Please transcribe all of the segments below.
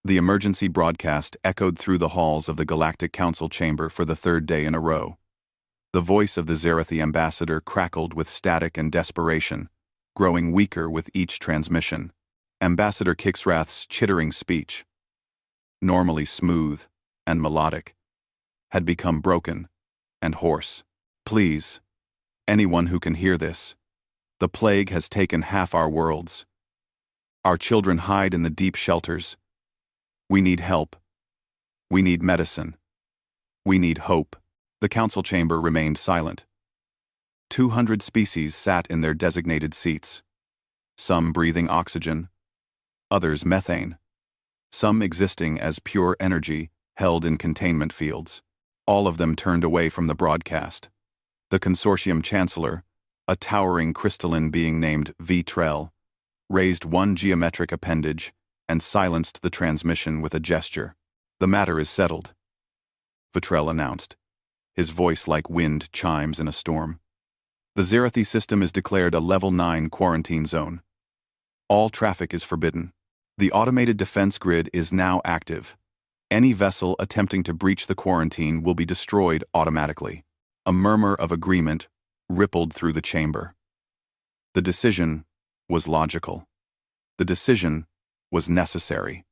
The emergency broadcast echoed through the halls of the Galactic Council chamber for the third day in a row. The voice of the Zerathi ambassador crackled with static and desperation, growing weaker with each transmission. Ambassador Kixrath's chittering speech, normally smooth and melodic, had become broken and hoarse. Please, anyone who can hear this, the plague has taken half our worlds. Our children hide in the deep shelters. We need help. We need medicine. We need hope. The council chamber remained silent. 200 species sat in their designated seats, some breathing oxygen, others methane, some existing as pure energy held in containment fields. All of them turned away from the broadcast. The consortium chancellor, a towering crystalline being named Vitrell, raised one geometric appendage and silenced the transmission with a gesture. The matter is settled, Vitrell announced, his voice like wind chimes in a storm. The Zerathi system is declared a Level 9 quarantine zone. All traffic is forbidden. The automated defense grid is now active. Any vessel attempting to breach the quarantine will be destroyed automatically. A murmur of agreement rippled through the chamber. The decision was logical. The decision was necessary.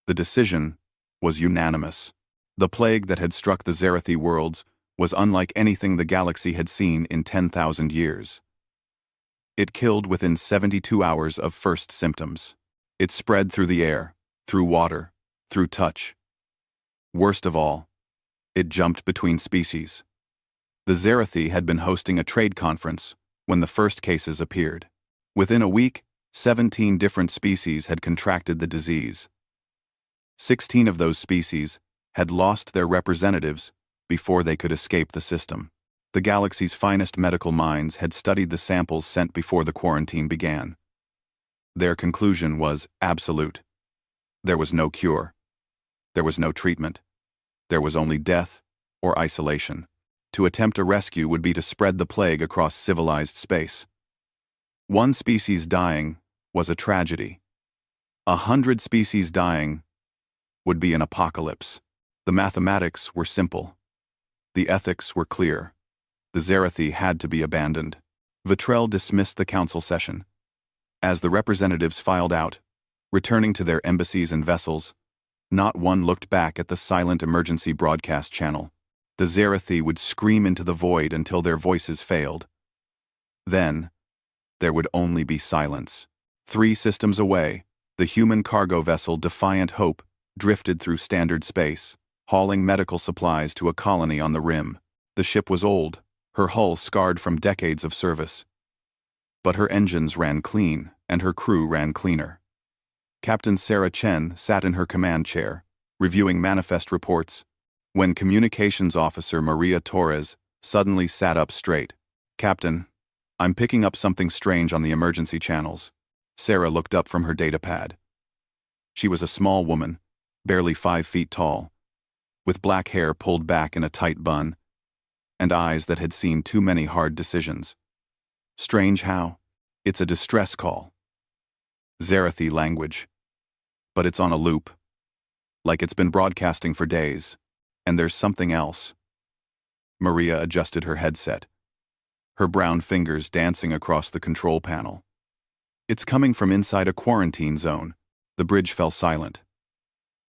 The decision was unanimous. The plague that had struck the Zerathi worlds was unlike anything the galaxy had seen in 10,000 years. It killed within 72 hours of first symptoms. It spread through the air, through water, through touch. Worst of all, it jumped between species. The Zerathi had been hosting a trade conference when the first cases appeared. Within a week, 17 different species had contracted the disease. 16 of those species had lost their representatives before they could escape the system. The galaxy's finest medical minds had studied the samples sent before the quarantine began. Their conclusion was absolute. There was no cure. There was no treatment. There was only death or isolation. To attempt a rescue would be to spread the plague across civilized space. One species dying was a tragedy. 100 species dying would be an apocalypse. The mathematics were simple. The ethics were clear. The Zerathi had to be abandoned. Vitrell dismissed the council session. As the representatives filed out, returning to their embassies and vessels, not one looked back at the silent emergency broadcast channel. The Zerathi would scream into the void until their voices failed. Then, there would only be silence. 3 systems away, the human cargo vessel Defiant Hope drifted through standard space, hauling medical supplies to a colony on the rim. The ship was old, her hull scarred from decades of service. But her engines ran clean, and her crew ran cleaner. Captain Sarah Chen sat in her command chair, reviewing manifest reports, when Communications Officer Maria Torres suddenly sat up straight. "Captain, I'm picking up something strange on the emergency channels." Sarah looked up from her datapad. She was a small woman, barely 5 feet tall, with black hair pulled back in a tight bun, and eyes that had seen too many hard decisions. "Strange how? It's a distress call. Zerathi language. But it's on a loop. Like it's been broadcasting for days. And there's something else." Maria adjusted her headset, her brown fingers dancing across the control panel. "It's coming from inside a quarantine zone." The bridge fell silent.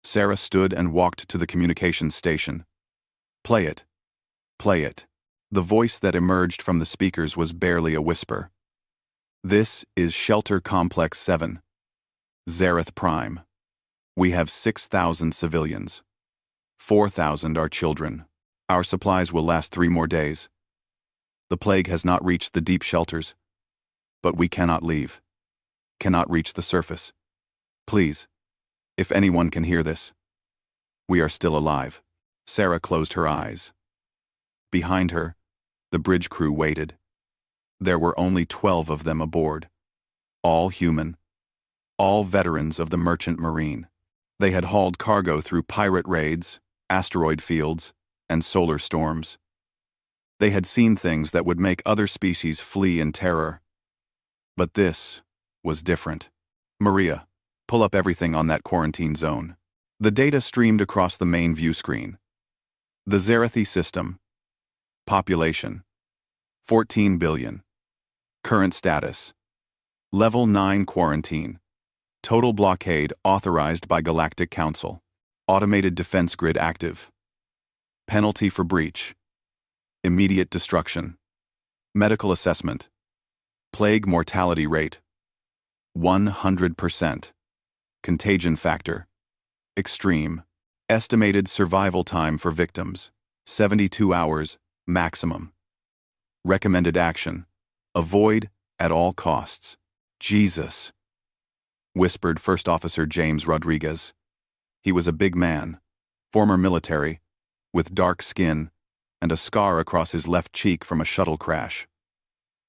Sarah stood and walked to the communications station. "Play it. Play it." The voice that emerged from the speakers was barely a whisper. "This is Shelter Complex 7. Zerath Prime. We have 6,000 civilians. 4,000 are children. Our supplies will last 3 more days. The plague has not reached the deep shelters, but we cannot leave. Cannot reach the surface. Please, if anyone can hear this, we are still alive." Sarah closed her eyes. Behind her, the bridge crew waited. There were only 12 of them aboard. All human. All veterans of the merchant marine. They had hauled cargo through pirate raids, asteroid fields, and solar storms. They had seen things that would make other species flee in terror. But this was different. "Maria, pull up everything on that quarantine zone." The data streamed across the main view screen. The Zerathi system. Population. 14 billion. Current status. Level 9 quarantine. Total blockade authorized by Galactic Council. Automated defense grid active. Penalty for breach. Immediate destruction. Medical assessment. Plague mortality rate. 100%. Contagion factor. Extreme. Estimated survival time for victims. 72 hours, maximum. Recommended action. Avoid at all costs. Jesus, whispered First Officer James Rodriguez. He was a big man, former military, with dark skin and a scar across his left cheek from a shuttle crash.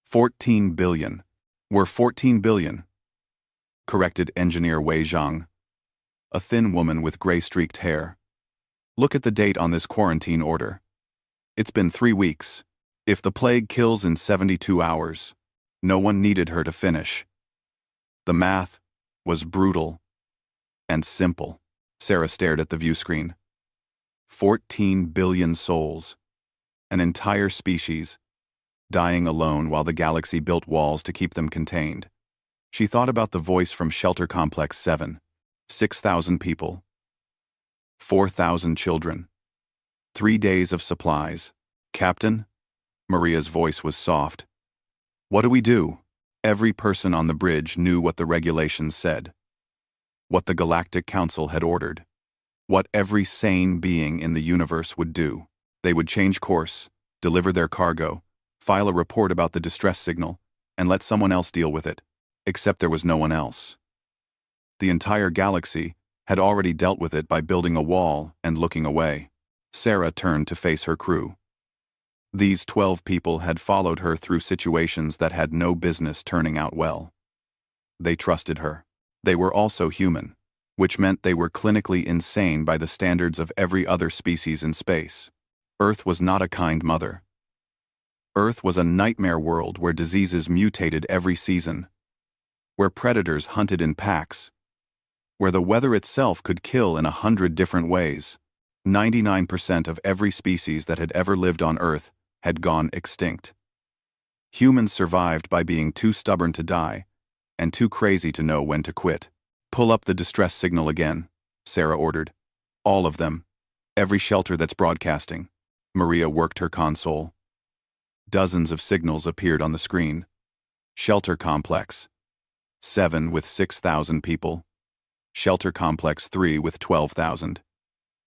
14 billion. We're 14 billion, corrected Engineer Wei Zhang, a thin woman with gray-streaked hair. Look at the date on this quarantine order. It's been 3 weeks. If the plague kills in 72 hours, no one needed her to finish. The math was brutal and simple. Sarah stared at the view screen. 14 billion souls, an entire species, dying alone while the galaxy built walls to keep them contained. She thought about the voice from Shelter Complex 7. 6,000 people. 4,000 children. 3 days of supplies. Captain? Maria's voice was soft. What do we do? Every person on the bridge knew what the regulations said. What the Galactic Council had ordered. What every sane being in the universe would do. They would change course, deliver their cargo, file a report about the distress signal, and let someone else deal with it. Except there was no one else. The entire galaxy had already dealt with it by building a wall and looking away. Sarah turned to face her crew. These 12 people had followed her through situations that had no business turning out well. They trusted her. They were also human, which meant they were clinically insane by the standards of every other species in space. Earth was not a kind mother. Earth was a nightmare world where diseases mutated every season, where predators hunted in packs, where the weather itself could kill in 100 different ways. 99% of every species that had ever lived on Earth had gone extinct. Humans survived by being too stubborn to die and too crazy to know when to quit. Pull up the distress signal again, Sarah ordered. All of them. Every shelter that's broadcasting. Maria worked her console. Dozens of signals appeared on the screen. Shelter Complex 7 with 6,000 people. Shelter Complex 3 with 12,000.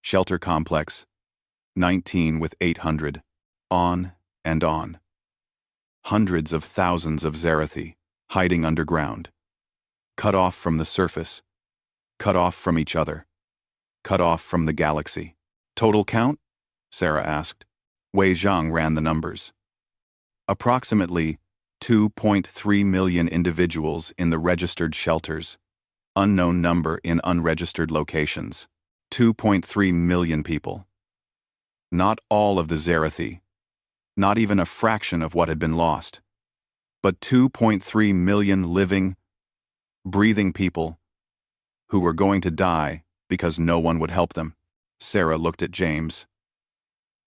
Shelter Complex 19 with 800. On and on. Hundreds of thousands of Zerathi, hiding underground. Cut off from the surface. Cut off from each other. Cut off from the galaxy. Total count? Sarah asked. Wei Zhang ran the numbers. Approximately 2.3 million individuals in the registered shelters. Unknown number in unregistered locations. 2.3 million people. Not all of the Zerathi. Not even a fraction of what had been lost. But 2.3 million living, breathing people who were going to die because no one would help them. Sarah looked at James.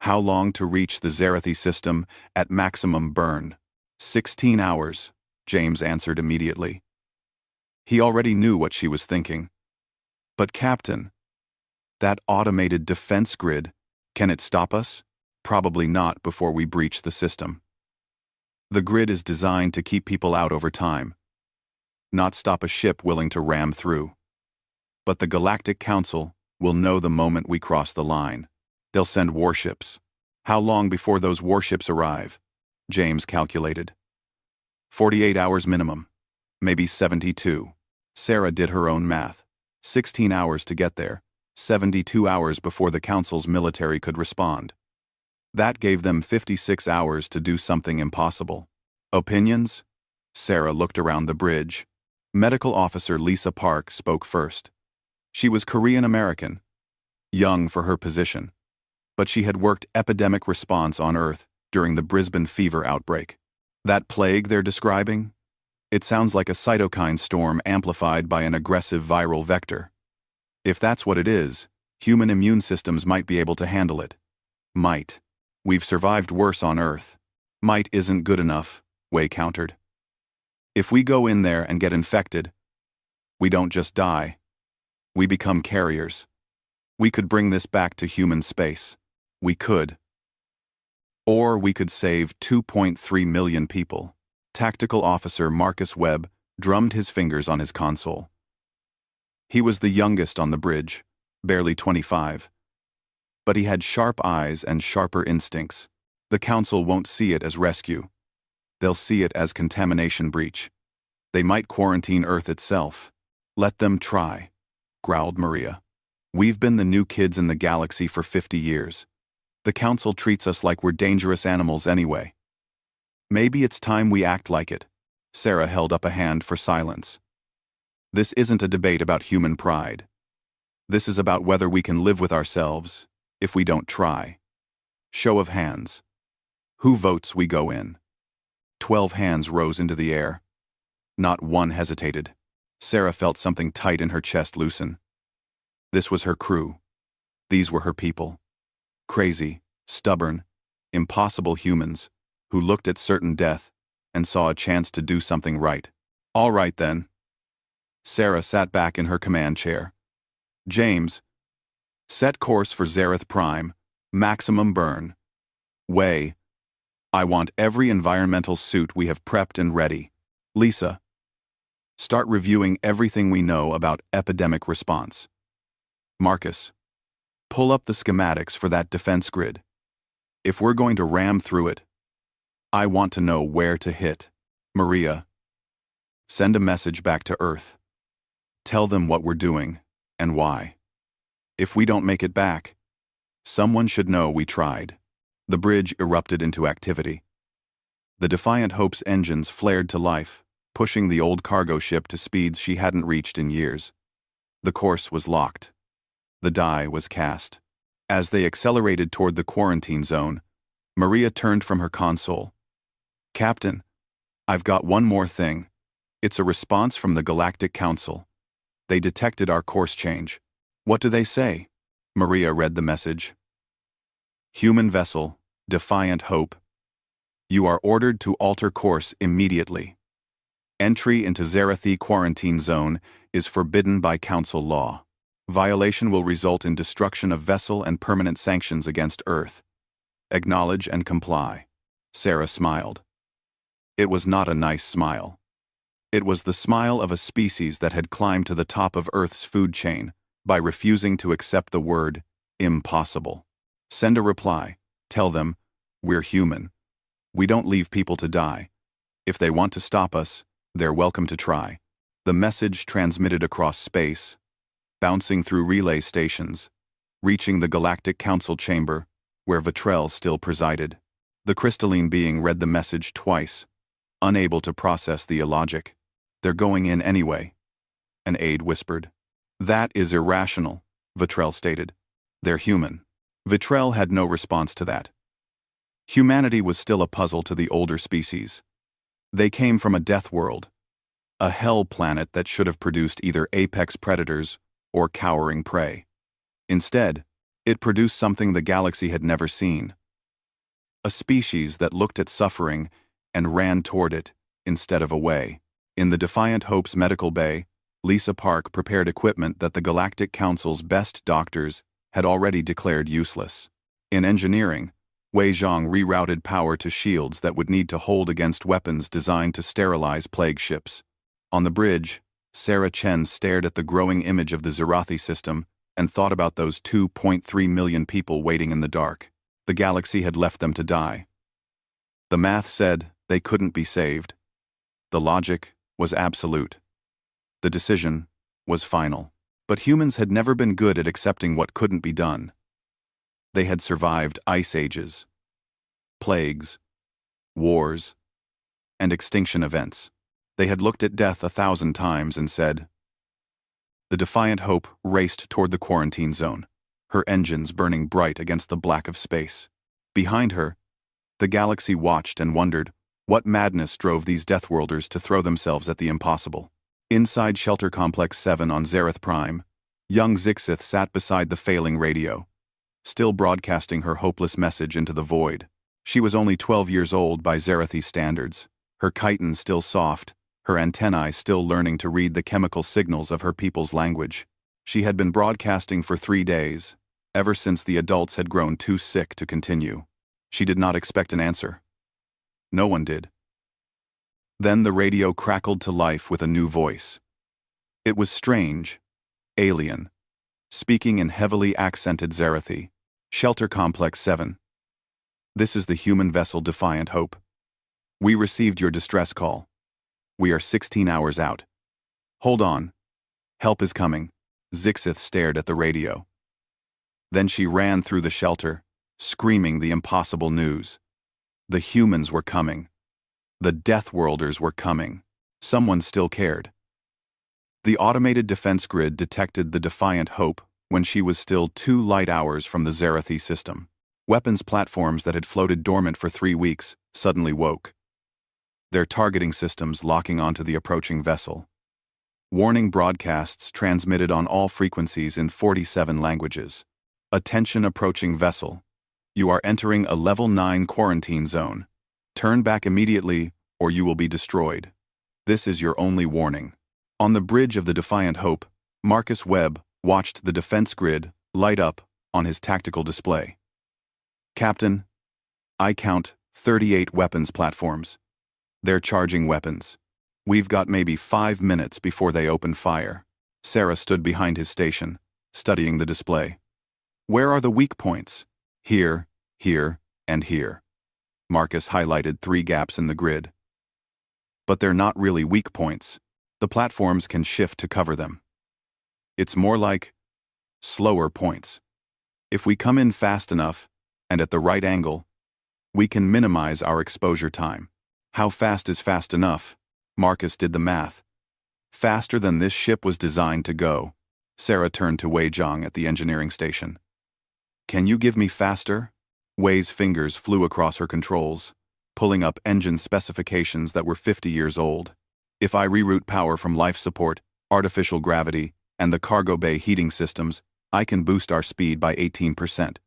How long to reach the Zerathi system at maximum burn? 16 hours, James answered immediately. He already knew what she was thinking. But Captain, that automated defense grid, can it stop us? Probably not before we breach the system. The grid is designed to keep people out over time, not stop a ship willing to ram through. But the Galactic Council will know the moment we cross the line. They'll send warships. How long before those warships arrive? James calculated. 48 hours minimum, maybe 72. Sarah did her own math. 16 hours to get there, 72 hours before the Council's military could respond. That gave them 56 hours to do something impossible. Opinions? Sarah looked around the bridge. Medical Officer Lisa Park spoke first. She was Korean American, young for her position, but she had worked epidemic response on Earth during the Brisbane fever outbreak. That plague they're describing? It sounds like a cytokine storm amplified by an aggressive viral vector. If that's what it is, human immune systems might be able to handle it. Might. We've survived worse on Earth. Might isn't good enough, Wei countered. If we go in there and get infected, we don't just die. We become carriers. We could bring this back to human space. We could. Or we could save 2.3 million people. Tactical Officer Marcus Webb drummed his fingers on his console. He was the youngest on the bridge, barely 25. But he had sharp eyes and sharper instincts. The Council won't see it as rescue. They'll see it as contamination breach. They might quarantine Earth itself. Let them try, growled Maria. We've been the new kids in the galaxy for 50 years. The Council treats us like we're dangerous animals anyway. Maybe it's time we act like it. Sarah held up a hand for silence. This isn't a debate about human pride. This is about whether we can live with ourselves if we don't try. Show of hands. Who votes we go in? 12 hands rose into the air. Not one hesitated. Sarah felt something tight in her chest loosen. This was her crew. These were her people. Crazy, stubborn, impossible humans who looked at certain death and saw a chance to do something right. All right then. Sarah sat back in her command chair. James, set course for Zareth Prime, maximum burn. Wei, I want every environmental suit we have prepped and ready. Lisa, start reviewing everything we know about epidemic response. Marcus, pull up the schematics for that defense grid. If we're going to ram through it, I want to know where to hit. Maria, send a message back to Earth. Tell them what we're doing and why. If we don't make it back, someone should know we tried. The bridge erupted into activity. The Defiant Hope's engines flared to life, pushing the old cargo ship to speeds she hadn't reached in years. The course was locked. The die was cast. As they accelerated toward the quarantine zone, Maria turned from her console. Captain, I've got one more thing. It's a response from the Galactic Council. They detected our course change. What do they say? Maria read the message. Human vessel, Defiant Hope. You are ordered to alter course immediately. Entry into Zarathi quarantine zone is forbidden by Council law. Violation will result in destruction of vessel and permanent sanctions against Earth. Acknowledge and comply. Sarah smiled. It was not a nice smile. It was the smile of a species that had climbed to the top of Earth's food chain by refusing to accept the word impossible. Send a reply. Tell them, we're human. We don't leave people to die. If they want to stop us, they're welcome to try. The message transmitted across space, bouncing through relay stations, reaching the Galactic Council chamber, where Vitrell still presided. The crystalline being read the message twice, unable to process the illogic. They're going in anyway, an aide whispered. That is irrational, Vitrell stated. They're human. Vitrell had no response to that. Humanity was still a puzzle to the older species. They came from a death world, a hell planet that should have produced either apex predators or cowering prey. Instead, it produced something the galaxy had never seen. A species that looked at suffering and ran toward it instead of away. In the Defiant Hope's medical bay, Lisa Park prepared equipment that the Galactic Council's best doctors had already declared useless. In engineering, Wei Zhang rerouted power to shields that would need to hold against weapons designed to sterilize plague ships. On the bridge, Sarah Chen stared at the growing image of the Zarathi system and thought about those 2.3 million people waiting in the dark. The galaxy had left them to die. The math said they couldn't be saved. The logic was absolute. The decision was final. But humans had never been good at accepting what couldn't be done. They had survived ice ages, plagues, wars, and extinction events. They had looked at death 1,000 times and said. The Defiant Hope raced toward the quarantine zone, her engines burning bright against the black of space. Behind her, the galaxy watched and wondered what madness drove these Deathworlders to throw themselves at the impossible. Inside Shelter Complex 7 on Zareth Prime, Young Zixith sat beside the failing radio, still broadcasting her hopeless message into the void. She was only 12 years old by Zerathi standards, her chitin still soft, her antennae still learning to read the chemical signals of her people's language. She had been broadcasting for 3 days, ever since the adults had grown too sick to continue. She did not expect an answer. No one did. Then the radio crackled to life with a new voice. It was strange, alien, speaking in heavily accented Zerathi. Shelter Complex 7. This is the human vessel Defiant Hope. We received your distress call. We are 16 hours out. Hold on. Help is coming. Zixith stared at the radio. Then she ran through the shelter, screaming the impossible news. The humans were coming. The Deathworlders were coming. Someone still cared. The automated defense grid detected the Defiant Hope when she was still 2 light hours from the Zerathi system. Weapons platforms that had floated dormant for 3 weeks suddenly woke, their targeting systems locking onto the approaching vessel. Warning broadcasts transmitted on all frequencies in 47 languages. Attention approaching vessel. You are entering a level 9 quarantine zone. Turn back immediately or you will be destroyed. This is your only warning. On the bridge of the Defiant Hope, Marcus Webb watched the defense grid light up on his tactical display. Captain, I count 38 weapons platforms. They're charging weapons. We've got maybe 5 minutes before they open fire. Sarah stood behind his station, studying the display. Where are the weak points? Here, here, and here. Marcus highlighted 3 gaps in the grid. But they're not really weak points. The platforms can shift to cover them. It's more like slower points. If we come in fast enough, and at the right angle, we can minimize our exposure time. How fast is fast enough? Marcus did the math. Faster than this ship was designed to go. Sarah turned to Wei Zhang at the engineering station. Can you give me faster? Wei's fingers flew across her controls, pulling up engine specifications that were 50 years old. If I reroute power from life support, artificial gravity, and the cargo bay heating systems, I can boost our speed by 18%.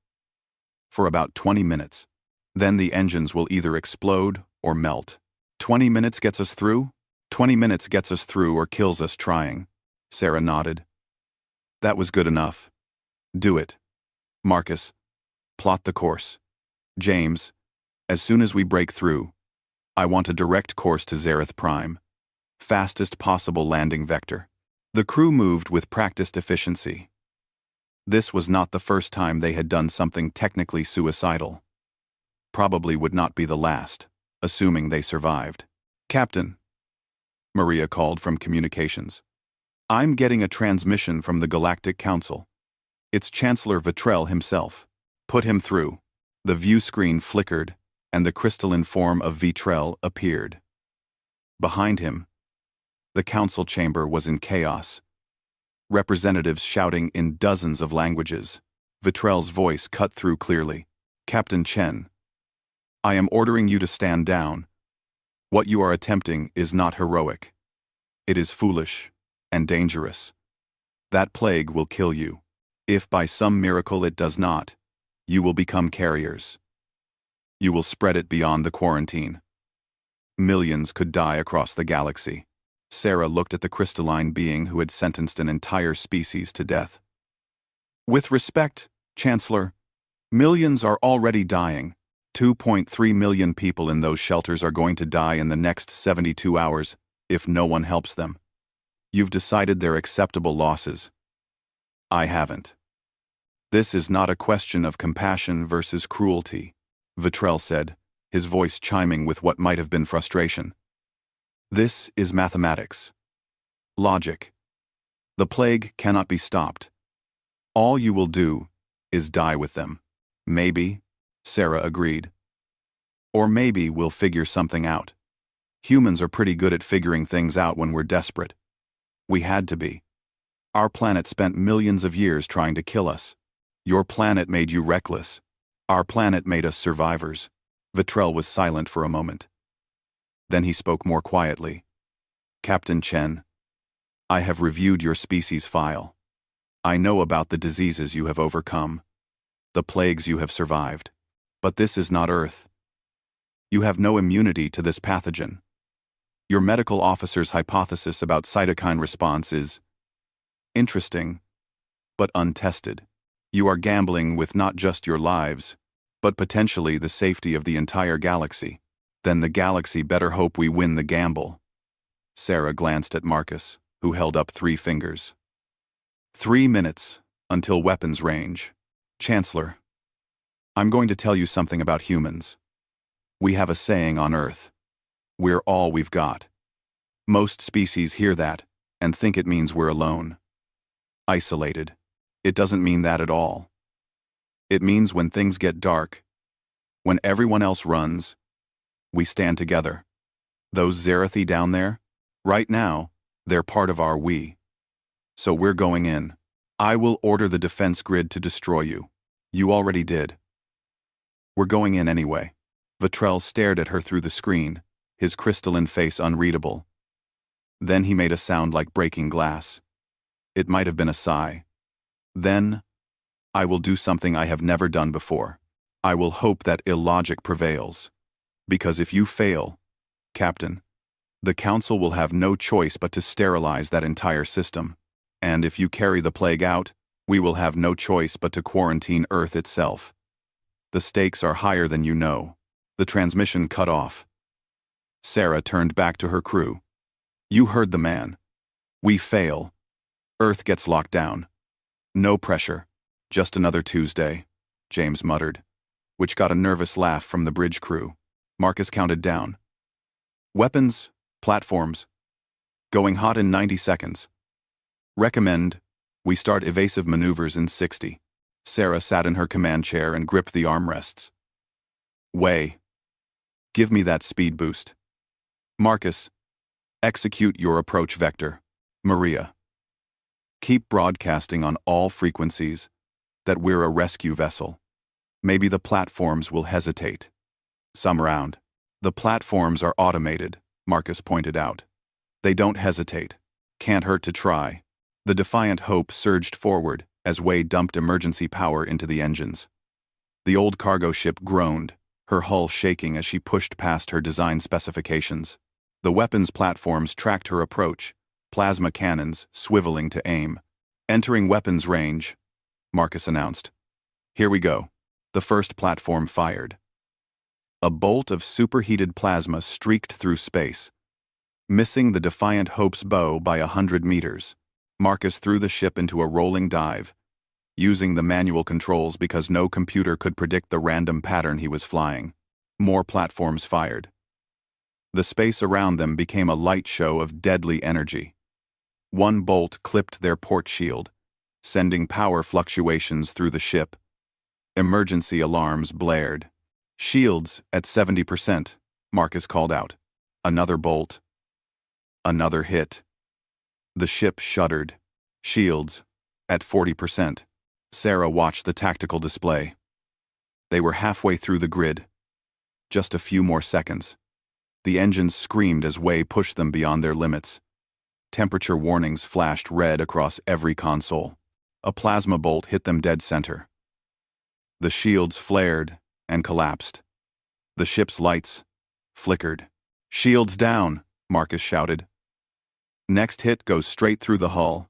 For about 20 minutes. Then the engines will either explode or melt. 20 minutes gets us through? 20 minutes gets us through or kills us trying. Sarah nodded. That was good enough. Do it. Marcus, plot the course. James, as soon as we break through, I want a direct course to Zereth Prime. Fastest possible landing vector. The crew moved with practiced efficiency. This was not the first time they had done something technically suicidal. Probably would not be the last, assuming they survived. Captain, Maria called from communications. I'm getting a transmission from the Galactic Council. It's Chancellor Vitrell himself. Put him through. The view screen flickered, and the crystalline form of Vitrell appeared. Behind him, the council chamber was in chaos. Representatives shouting in dozens of languages. Vitrell's voice cut through clearly. Captain Chen, I am ordering you to stand down. What you are attempting is not heroic. It is foolish and dangerous. That plague will kill you. If by some miracle it does not, you will become carriers. You will spread it beyond the quarantine. Millions could die across the galaxy. Sarah looked at the crystalline being who had sentenced an entire species to death. With respect, Chancellor, millions are already dying. 2.3 million people in those shelters are going to die in the next 72 hours if no one helps them. You've decided they're acceptable losses. I haven't. This is not a question of compassion versus cruelty, Vitrell said, his voice chiming with what might have been frustration. This is mathematics. Logic. The plague cannot be stopped. All you will do is die with them. Maybe, Sarah agreed. Or maybe we'll figure something out. Humans are pretty good at figuring things out when we're desperate. We had to be. Our planet spent millions of years trying to kill us. Your planet made you reckless. Our planet made us survivors. Vitrell was silent for a moment. Then he spoke more quietly. Captain Chen, I have reviewed your species file. I know about the diseases you have overcome, the plagues you have survived. But this is not Earth. You have no immunity to this pathogen. Your medical officer's hypothesis about cytokine response is interesting, but untested. You are gambling with not just your lives, but potentially the safety of the entire galaxy. Then the galaxy better hope we win the gamble. Sarah glanced at Marcus, who held up 3 fingers. 3 minutes, until weapons range. Chancellor, I'm going to tell you something about humans. We have a saying on Earth. We're all we've got. Most species hear that and think it means we're alone. Isolated. It doesn't mean that at all. It means when things get dark, when everyone else runs, we stand together. Those Zerathi down there, right now, they're part of our we. So we're going in. I will order the defense grid to destroy you. You already did. We're going in anyway. Vitrell stared at her through the screen, his crystalline face unreadable. Then he made a sound like breaking glass. It might have been a sigh. Then, I will do something I have never done before. I will hope that illogic prevails. Because if you fail, Captain, the Council will have no choice but to sterilize that entire system. And if you carry the plague out, we will have no choice but to quarantine Earth itself. The stakes are higher than you know. The transmission cut off. Sarah turned back to her crew. You heard the man. We fail. Earth gets locked down. No pressure. Just another Tuesday, James muttered, which got a nervous laugh from the bridge crew. Marcus counted down. Weapons, platforms. Going hot in 90 seconds. Recommend we start evasive maneuvers in 60. Sarah sat in her command chair and gripped the armrests. Way. Give me that speed boost. Marcus. Execute your approach vector. Maria. Keep broadcasting on all frequencies that we're a rescue vessel. Maybe the platforms will hesitate. Some round. The platforms are automated, Marcus pointed out. They don't hesitate. Can't hurt to try. The Defiant Hope surged forward as Way dumped emergency power into the engines. The old cargo ship groaned, her hull shaking as she pushed past her design specifications. The weapons platforms tracked her approach, plasma cannons swiveling to aim. Entering weapons range, Marcus announced. Here we go. The first platform fired. A bolt of superheated plasma streaked through space, missing the Defiant Hope's bow by 100 meters. Marcus threw the ship into a rolling dive, using the manual controls because no computer could predict the random pattern he was flying. More platforms fired. The space around them became a light show of deadly energy. One bolt clipped their port shield, sending power fluctuations through the ship. Emergency alarms blared. Shields at 70%, Marcus called out. Another bolt. Another hit. The ship shuddered. Shields at 40%. Sarah watched the tactical display. They were halfway through the grid. Just a few more seconds. The engines screamed as Way pushed them beyond their limits. Temperature warnings flashed red across every console. A plasma bolt hit them dead center. The shields flared and collapsed. The ship's lights flickered. Shields down, Marcus shouted. Next hit goes straight through the hull.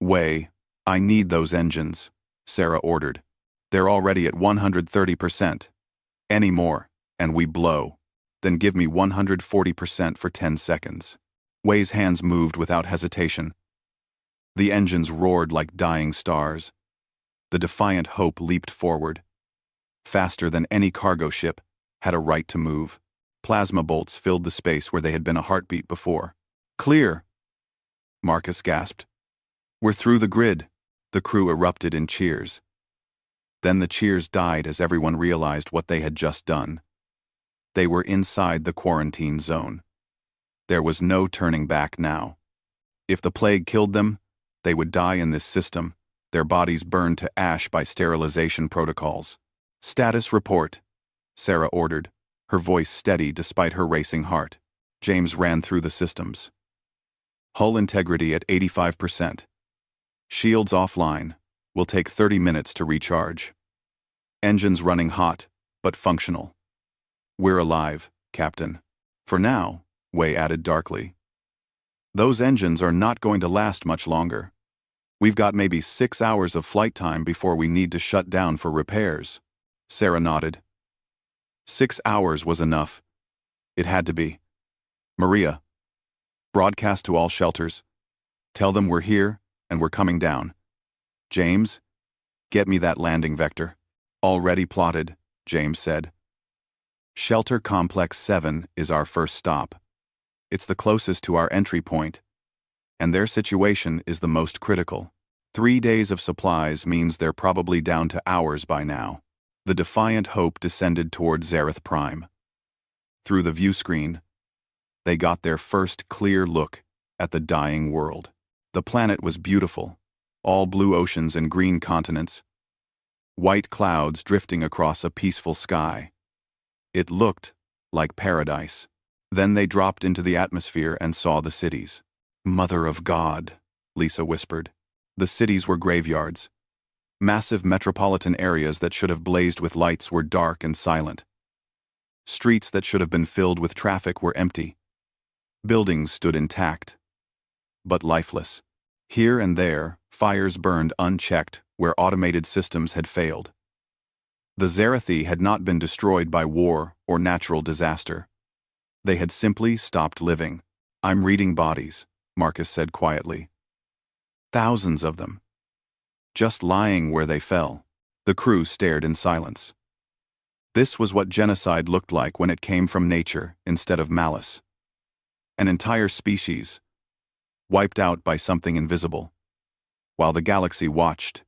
Way, I need those engines, Sarah ordered. They're already at 130%. Any more, and we blow. Then give me 140% for 10 seconds. Way's hands moved without hesitation. The engines roared like dying stars. The Defiant Hope leaped forward. Faster than any cargo ship, had a right to move. Plasma bolts filled the space where they had been a heartbeat before. Clear! Marcus gasped. We're through the grid. The crew erupted in cheers. Then the cheers died as everyone realized what they had just done. They were inside the quarantine zone. There was no turning back now. If the plague killed them, they would die in this system, their bodies burned to ash by sterilization protocols. Status report, Sarah ordered, her voice steady despite her racing heart. James ran through the systems. Hull integrity at 85%. Shields offline. Will take 30 minutes to recharge. Engines running hot, but functional. We're alive, Captain. For now, Wei added darkly. Those engines are not going to last much longer. We've got maybe 6 hours of flight time before we need to shut down for repairs. Sarah nodded. 6 hours was enough. It had to be. Maria, broadcast to all shelters. Tell them we're here and we're coming down. James, get me that landing vector. Already plotted, James said. Shelter Complex 7 is our first stop. It's the closest to our entry point, and their situation is the most critical. 3 days of supplies means they're probably down to hours by now. The Defiant Hope descended toward Zareth Prime. Through the view screen, they got their first clear look at the dying world. The planet was beautiful, all blue oceans and green continents, white clouds drifting across a peaceful sky. It looked like paradise. Then they dropped into the atmosphere and saw the cities. Mother of God, Lisa whispered. The cities were graveyards. Massive metropolitan areas that should have blazed with lights were dark and silent. Streets that should have been filled with traffic were empty. Buildings stood intact, but lifeless. Here and there, fires burned unchecked where automated systems had failed. The Zarathi had not been destroyed by war or natural disaster. They had simply stopped living. I'm reading bodies, Marcus said quietly. Thousands of them. Just lying where they fell. The crew stared in silence. This was what genocide looked like when it came from nature instead of malice. An entire species, wiped out by something invisible, while the galaxy watched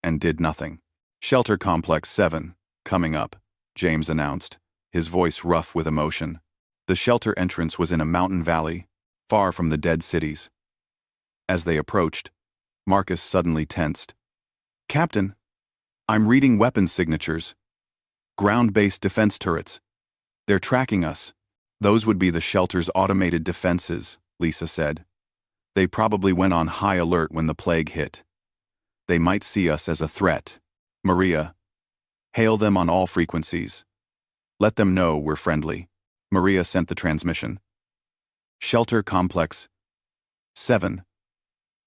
and did nothing. Shelter Complex 7, coming up, James announced, his voice rough with emotion. The shelter entrance was in a mountain valley, far from the dead cities. As they approached, Marcus suddenly tensed. Captain, I'm reading weapons signatures. Ground-based defense turrets. They're tracking us. Those would be the shelter's automated defenses, Lisa said. They probably went on high alert when the plague hit. They might see us as a threat. Maria, hail them on all frequencies. Let them know we're friendly. Maria sent the transmission. Shelter Complex 7.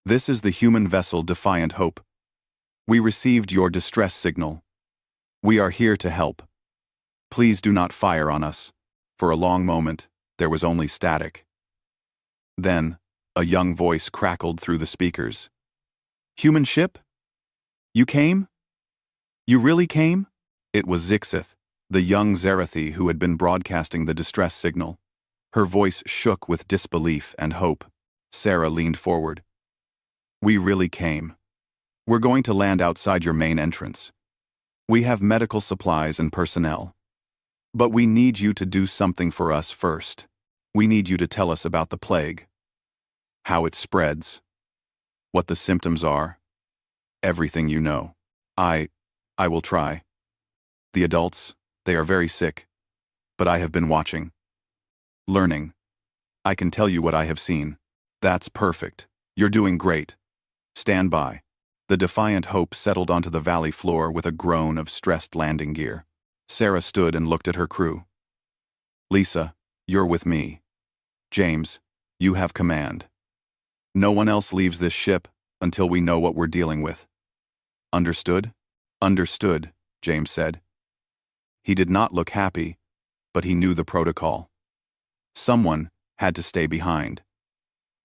This is the human vessel Defiant Hope. We received your distress signal. We are here to help. Please do not fire on us. For a long moment, there was only static. Then, a young voice crackled through the speakers. Human ship? You came? You really came? It was Zixith, the young Zarathi who had been broadcasting the distress signal. Her voice shook with disbelief and hope. Sarah leaned forward. We really came. We're going to land outside your main entrance. We have medical supplies and personnel. But we need you to do something for us first. We need you to tell us about the plague. How it spreads. What the symptoms are. Everything you know. I will try. The adults, they are very sick. But I have been watching. Learning. I can tell you what I have seen. That's perfect. You're doing great. Stand by. The Defiant Hope settled onto the valley floor with a groan of stressed landing gear. Sarah stood and looked at her crew. Lisa, you're with me. James, you have command. No one else leaves this ship until we know what we're dealing with. Understood? Understood, James said. He did not look happy, but he knew the protocol. Someone had to stay behind.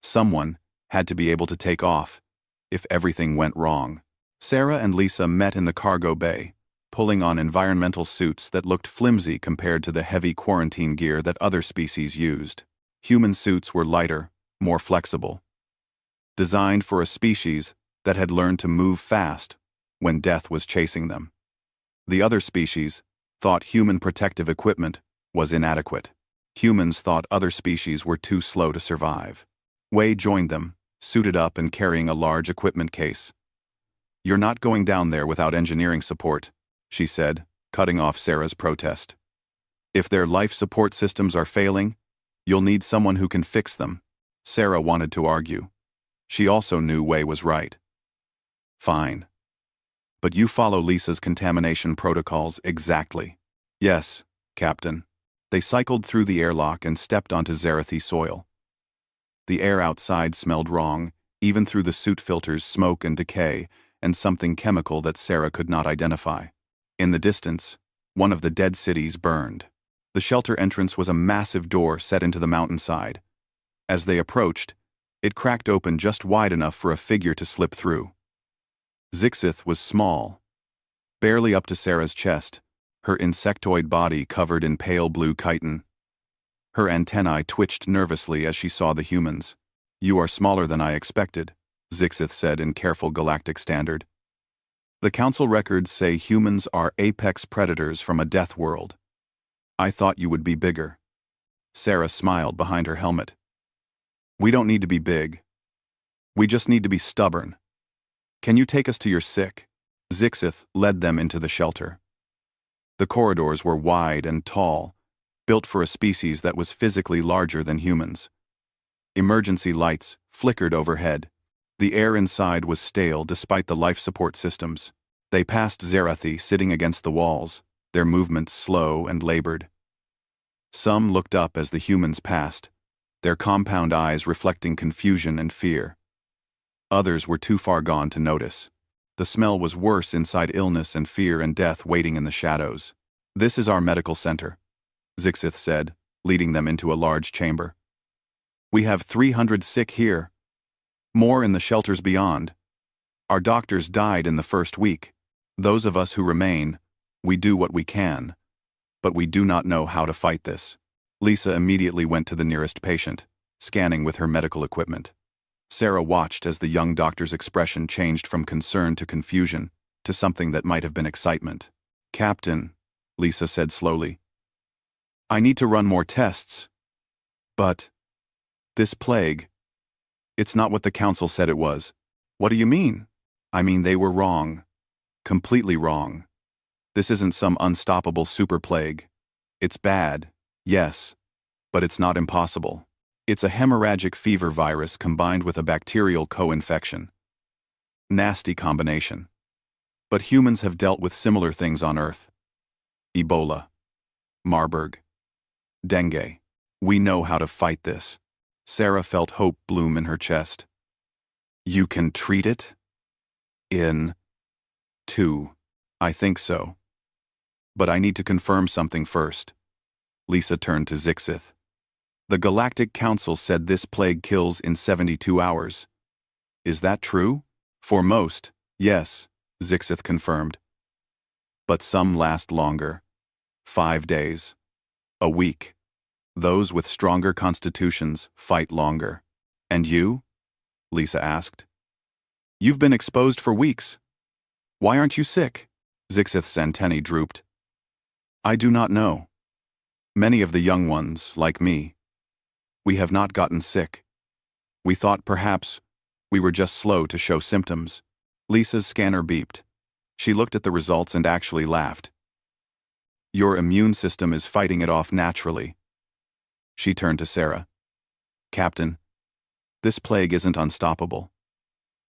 Someone had to be able to take off if everything went wrong. Sarah and Lisa met in the cargo bay, pulling on environmental suits that looked flimsy compared to the heavy quarantine gear that other species used. Human suits were lighter, more flexible. Designed for a species that had learned to move fast when death was chasing them. The other species thought human protective equipment was inadequate. Humans thought other species were too slow to survive. Wei joined them, suited up and carrying a large equipment case. You're not going down there without engineering support, she said, cutting off Sarah's protest. If their life support systems are failing, you'll need someone who can fix them. Sarah wanted to argue. She also knew Wei was right. Fine. But you follow Lisa's contamination protocols exactly. Yes, Captain. They cycled through the airlock and stepped onto Zarathi soil. The air outside smelled wrong, even through the suit filters, smoke and decay, and something chemical that Sarah could not identify. In the distance, one of the dead cities burned. The shelter entrance was a massive door set into the mountainside. As they approached, it cracked open just wide enough for a figure to slip through. Zixith was small, barely up to Sarah's chest, her insectoid body covered in pale blue chitin. Her antennae twitched nervously as she saw the humans. "You are smaller than I expected," Zixith said in careful Galactic standard. "The Council records say humans are apex predators from a death world. I thought you would be bigger." Sarah smiled behind her helmet. "We don't need to be big. We just need to be stubborn. Can you take us to your sick?" Zixith led them into the shelter. The corridors were wide and tall, built for a species that was physically larger than humans. Emergency lights flickered overhead. The air inside was stale despite the life support systems. They passed Zarathi sitting against the walls, their movements slow and labored. Some looked up as the humans passed, their compound eyes reflecting confusion and fear. Others were too far gone to notice. The smell was worse inside illness and fear and death waiting in the shadows. "This is our medical center," Zixith said, leading them into a large chamber. "We have 300 sick here. More in the shelters beyond. Our doctors died in the first week. Those of us who remain, we do what we can. But we do not know how to fight this." Lisa immediately went to the nearest patient, scanning with her medical equipment. Sarah watched as the young doctor's expression changed from concern to confusion, to something that might have been excitement. "Captain," Lisa said slowly, "I need to run more tests. But this plague, it's not what the Council said it was." "What do you mean?" "I mean they were wrong. Completely wrong. This isn't some unstoppable super plague. It's bad, yes, but it's not impossible. It's a hemorrhagic fever virus combined with a bacterial co-infection. Nasty combination. But humans have dealt with similar things on Earth. Ebola. Marburg. Dengue. We know how to fight this." Sarah felt hope bloom in her chest. "You can treat it?" "In 2. I think so. But I need to confirm something first." Lisa turned to Zixith. "The Galactic Council said this plague kills in 72 hours. Is that true?" "For most, yes," Zixith confirmed. "But some last longer. 5 days. A week. Those with stronger constitutions fight longer." "And you?" Lisa asked. "You've been exposed for weeks. Why aren't you sick?" Zixith's antennae drooped. "I do not know. Many of the young ones, like me, we have not gotten sick. We thought perhaps we were just slow to show symptoms." Lisa's scanner beeped. She looked at the results and actually laughed. "Your immune system is fighting it off naturally." She turned to Sarah. "Captain, this plague isn't unstoppable.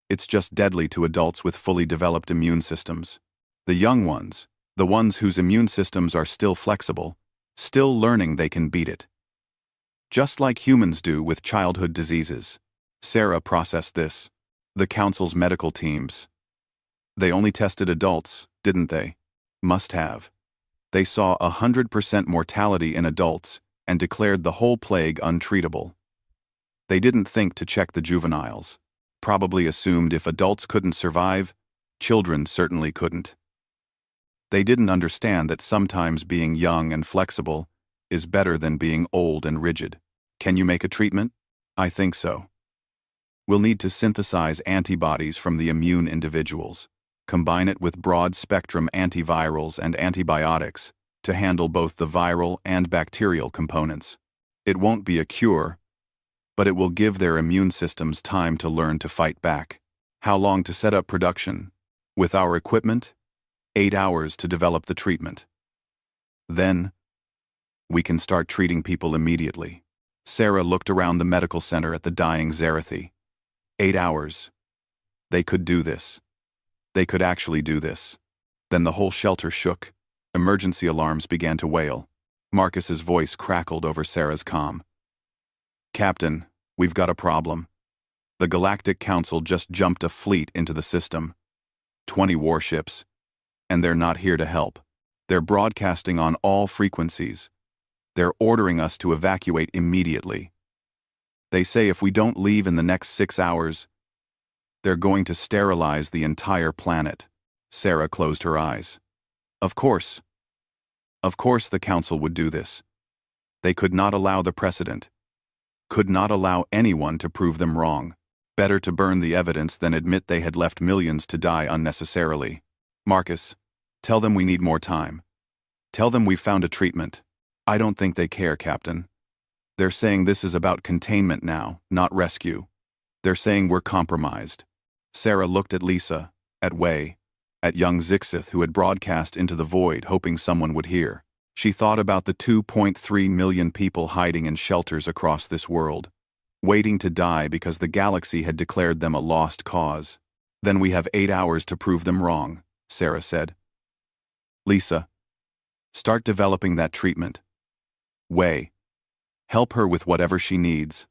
It's just deadly to adults with fully developed immune systems. The young ones, the ones whose immune systems are still flexible, still learning they can beat it. Just like humans do with childhood diseases." Sarah processed this. The Council's medical teams. They only tested adults, didn't they? Must have. They saw 100% mortality in adults and declared the whole plague untreatable. They didn't think to check the juveniles. Probably assumed if adults couldn't survive, children certainly couldn't. They didn't understand that sometimes being young and flexible is better than being old and rigid. "Can you make a treatment?" "I think so. We'll need to synthesize antibodies from the immune individuals, combine it with broad-spectrum antivirals and antibiotics to handle both the viral and bacterial components. It won't be a cure, but it will give their immune systems time to learn to fight back." "How long to set up production?" "With our equipment, 8 hours to develop the treatment. Then, we can start treating people immediately." Sarah looked around the medical center at the dying Zarathi. 8 hours. They could do this. They could actually do this. Then the whole shelter shook. Emergency alarms began to wail. Marcus's voice crackled over Sarah's comm. "Captain, we've got a problem. The Galactic Council just jumped a fleet into the system. 20 warships. And they're not here to help. They're broadcasting on all frequencies. They're ordering us to evacuate immediately. They say if we don't leave in the next 6 hours, they're going to sterilize the entire planet." Sarah closed her eyes. Of course. Of course the Council would do this. They could not allow the precedent. Could not allow anyone to prove them wrong. Better to burn the evidence than admit they had left millions to die unnecessarily. "Marcus, tell them we need more time. Tell them we've found a treatment." "I don't think they care, Captain. They're saying this is about containment now, not rescue. They're saying we're compromised." Sarah looked at Lisa, at Wei, at young Zixith who had broadcast into the void hoping someone would hear. She thought about the 2.3 million people hiding in shelters across this world, waiting to die because the galaxy had declared them a lost cause. "Then we have 8 hours to prove them wrong," Sarah said. "Lisa, start developing that treatment. Wei, help her with whatever she needs.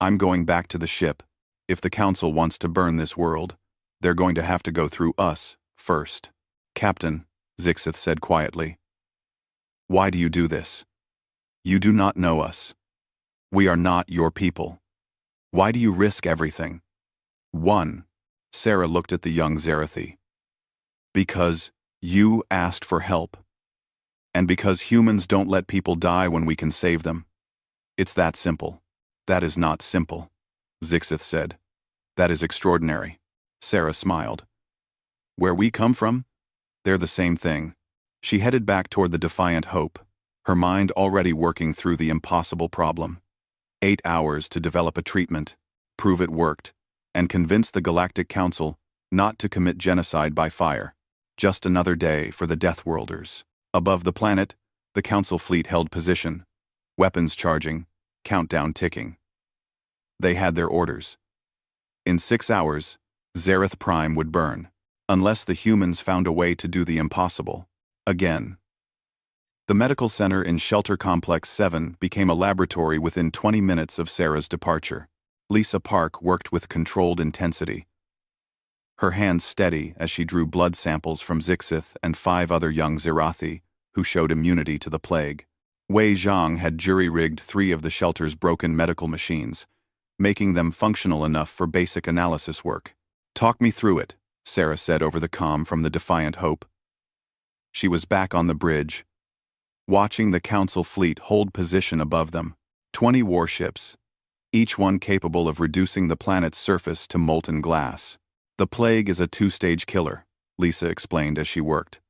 I'm going back to the ship. If the Council wants to burn this world, they're going to have to go through us first." "Captain," Zixith said quietly, "why do you do this? You do not know us. We are not your people. Why do you risk everything?" "1." Sarah looked at the young Zerathi. "Because you asked for help. And because humans don't let people die when we can save them. It's that simple." "That is not simple," Zixith said. "That is extraordinary." Sarah smiled. "Where we come from, they're the same thing." She headed back toward the Defiant Hope, her mind already working through the impossible problem. 8 hours to develop a treatment, prove it worked, and convince the Galactic Council not to commit genocide by fire. Just another day for the Deathworlders. Above the planet, the Council fleet held position, weapons charging, countdown ticking. They had their orders. In 6 hours, Zareth Prime would burn, unless the humans found a way to do the impossible. Again. The medical center in Shelter Complex 7 became a laboratory within 20 minutes of Sarah's departure. Lisa Park worked with controlled intensity, her hands steady as she drew blood samples from Zixith and 5 other young Zerathi who showed immunity to the plague. Wei Zhang had jury-rigged 3 of the shelter's broken medical machines, making them functional enough for basic analysis work. "Talk me through it," Sarah said over the comm from the Defiant Hope. She was back on the bridge, watching the Council fleet hold position above them. 20 warships, each one capable of reducing the planet's surface to molten glass. "The plague is a 2-stage killer," Lisa explained as she worked.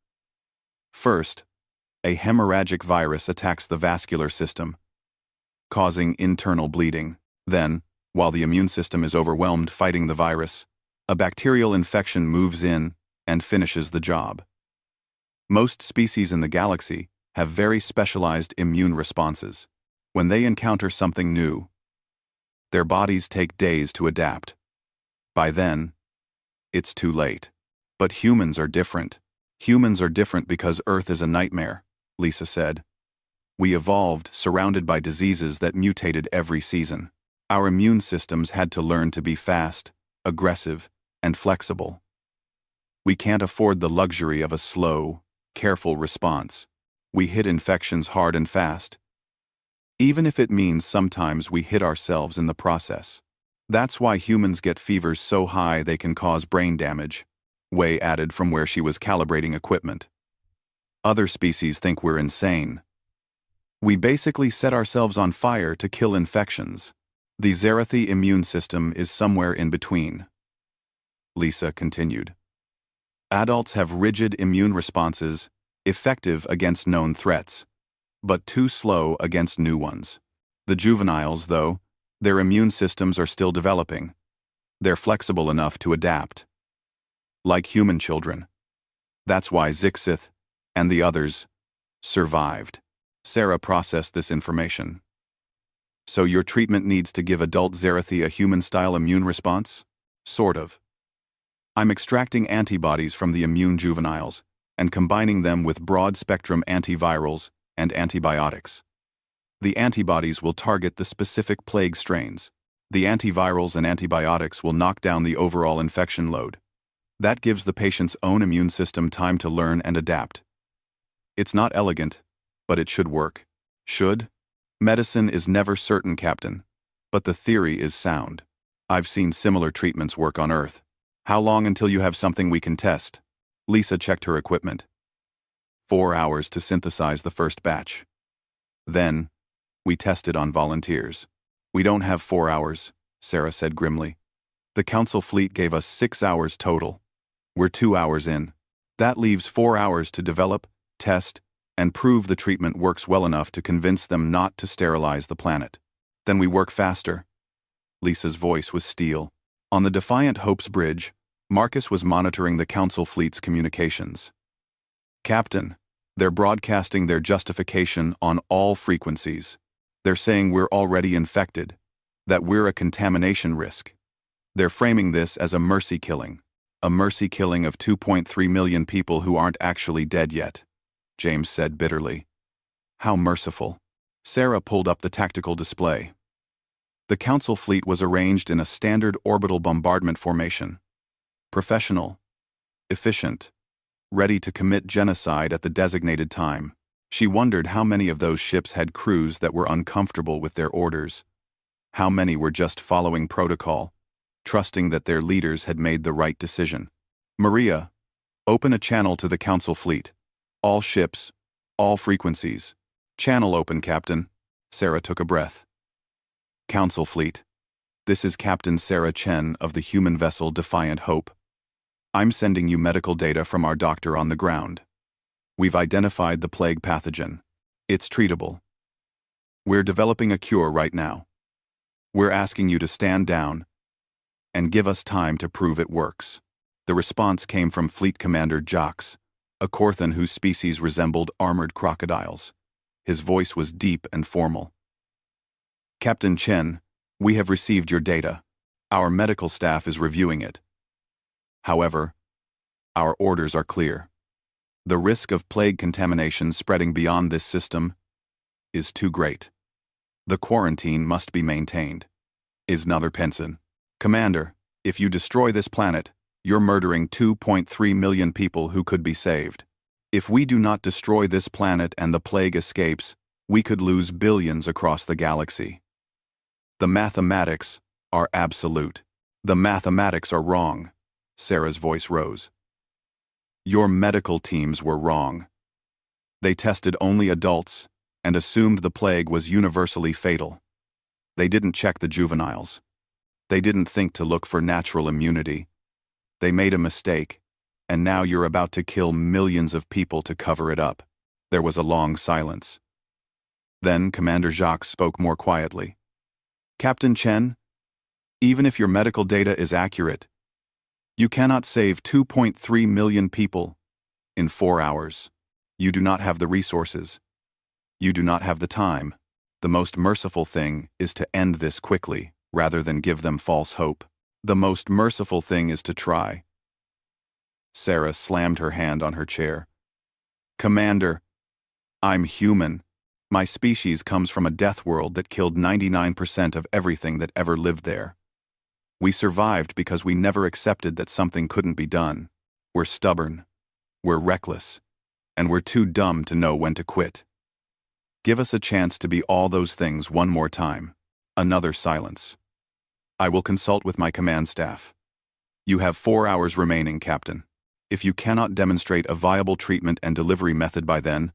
"First, a hemorrhagic virus attacks the vascular system, causing internal bleeding. Then, while the immune system is overwhelmed fighting the virus, a bacterial infection moves in and finishes the job. Most species in the galaxy have very specialized immune responses. When they encounter something new, their bodies take days to adapt. By then, it's too late. But humans are different. Humans are different because Earth is a nightmare," Lisa said. "We evolved surrounded by diseases that mutated every season. Our immune systems had to learn to be fast, aggressive, and flexible. We can't afford the luxury of a slow, careful response. We hit infections hard and fast, even if it means sometimes we hit ourselves in the process. That's why humans get fevers so high they can cause brain damage," Wei added from where she was calibrating equipment. "Other species think we're insane. We basically set ourselves on fire to kill infections. The Zerathi immune system is somewhere in between," Lisa continued. "Adults have rigid immune responses, effective against known threats, but too slow against new ones. The juveniles, though, their immune systems are still developing. They're flexible enough to adapt. Like human children. That's why Zixith and the others survived." Sarah processed this information. "So your treatment needs to give adult Zerathi a human-style immune response?" "Sort of. I'm extracting antibodies from the immune juveniles and combining them with broad-spectrum antivirals and antibiotics. The antibodies will target the specific plague strains. The antivirals and antibiotics will knock down the overall infection load. That gives the patient's own immune system time to learn and adapt. It's not elegant, but it should work. Should? Medicine is never certain, Captain. But the theory is sound. I've seen similar treatments work on Earth. How long until you have something we can test? Lisa checked her equipment. 4 hours to synthesize the first batch. Then, we tested on volunteers. We don't have 4 hours, Sarah said grimly. The Council fleet gave us 6 hours total. We're 2 hours in. That leaves 4 hours to develop, test, and prove the treatment works well enough to convince them not to sterilize the planet. Then we work faster. Lisa's voice was steel. On the Defiant Hope's bridge, Marcus was monitoring the Council fleet's communications. Captain, they're broadcasting their justification on all frequencies. They're saying we're already infected, that we're a contamination risk. They're framing this as a mercy killing of 2.3 million people who aren't actually dead yet, James said bitterly. How merciful. Sarah pulled up the tactical display. The Council fleet was arranged in a standard orbital bombardment formation. Professional, efficient, ready to commit genocide at the designated time. She wondered how many of those ships had crews that were uncomfortable with their orders. How many were just following protocol, trusting that their leaders had made the right decision. Maria, open a channel to the Council fleet. All ships, all frequencies. Channel open, Captain. Sarah took a breath. Council fleet. This is Captain Sarah Chen of the human vessel Defiant Hope. I'm sending you medical data from our doctor on the ground. We've identified the plague pathogen. It's treatable. We're developing a cure right now. We're asking you to stand down and give us time to prove it works. The response came from Fleet Commander Jacques, a Korthan whose species resembled armored crocodiles. His voice was deep and formal. Captain Chen, we have received your data. Our medical staff is reviewing it. However, our orders are clear. The risk of plague contamination spreading beyond this system is too great. The quarantine must be maintained. Is Nather Penson. Commander, if you destroy this planet, you're murdering 2.3 million people who could be saved. If we do not destroy this planet and the plague escapes, we could lose billions across the galaxy. The mathematics are absolute. The mathematics are wrong. Sarah's voice rose. Your medical teams were wrong. They tested only adults and assumed the plague was universally fatal. They didn't check the juveniles. They didn't think to look for natural immunity. They made a mistake, and now you're about to kill millions of people to cover it up. There was a long silence. Then Commander Jacques spoke more quietly. Captain Chen, even if your medical data is accurate, you cannot save 2.3 million people in 4 hours. You do not have the resources. You do not have the time. The most merciful thing is to end this quickly, rather than give them false hope. The most merciful thing is to try. Sarah slammed her hand on her chair. Commander, I'm human. My species comes from a death world that killed 99% of everything that ever lived there. We survived because we never accepted that something couldn't be done. We're stubborn, we're reckless, and we're too dumb to know when to quit. Give us a chance to be all those things one more time. Another silence. I will consult with my command staff. You have 4 hours remaining, Captain. If you cannot demonstrate a viable treatment and delivery method by then,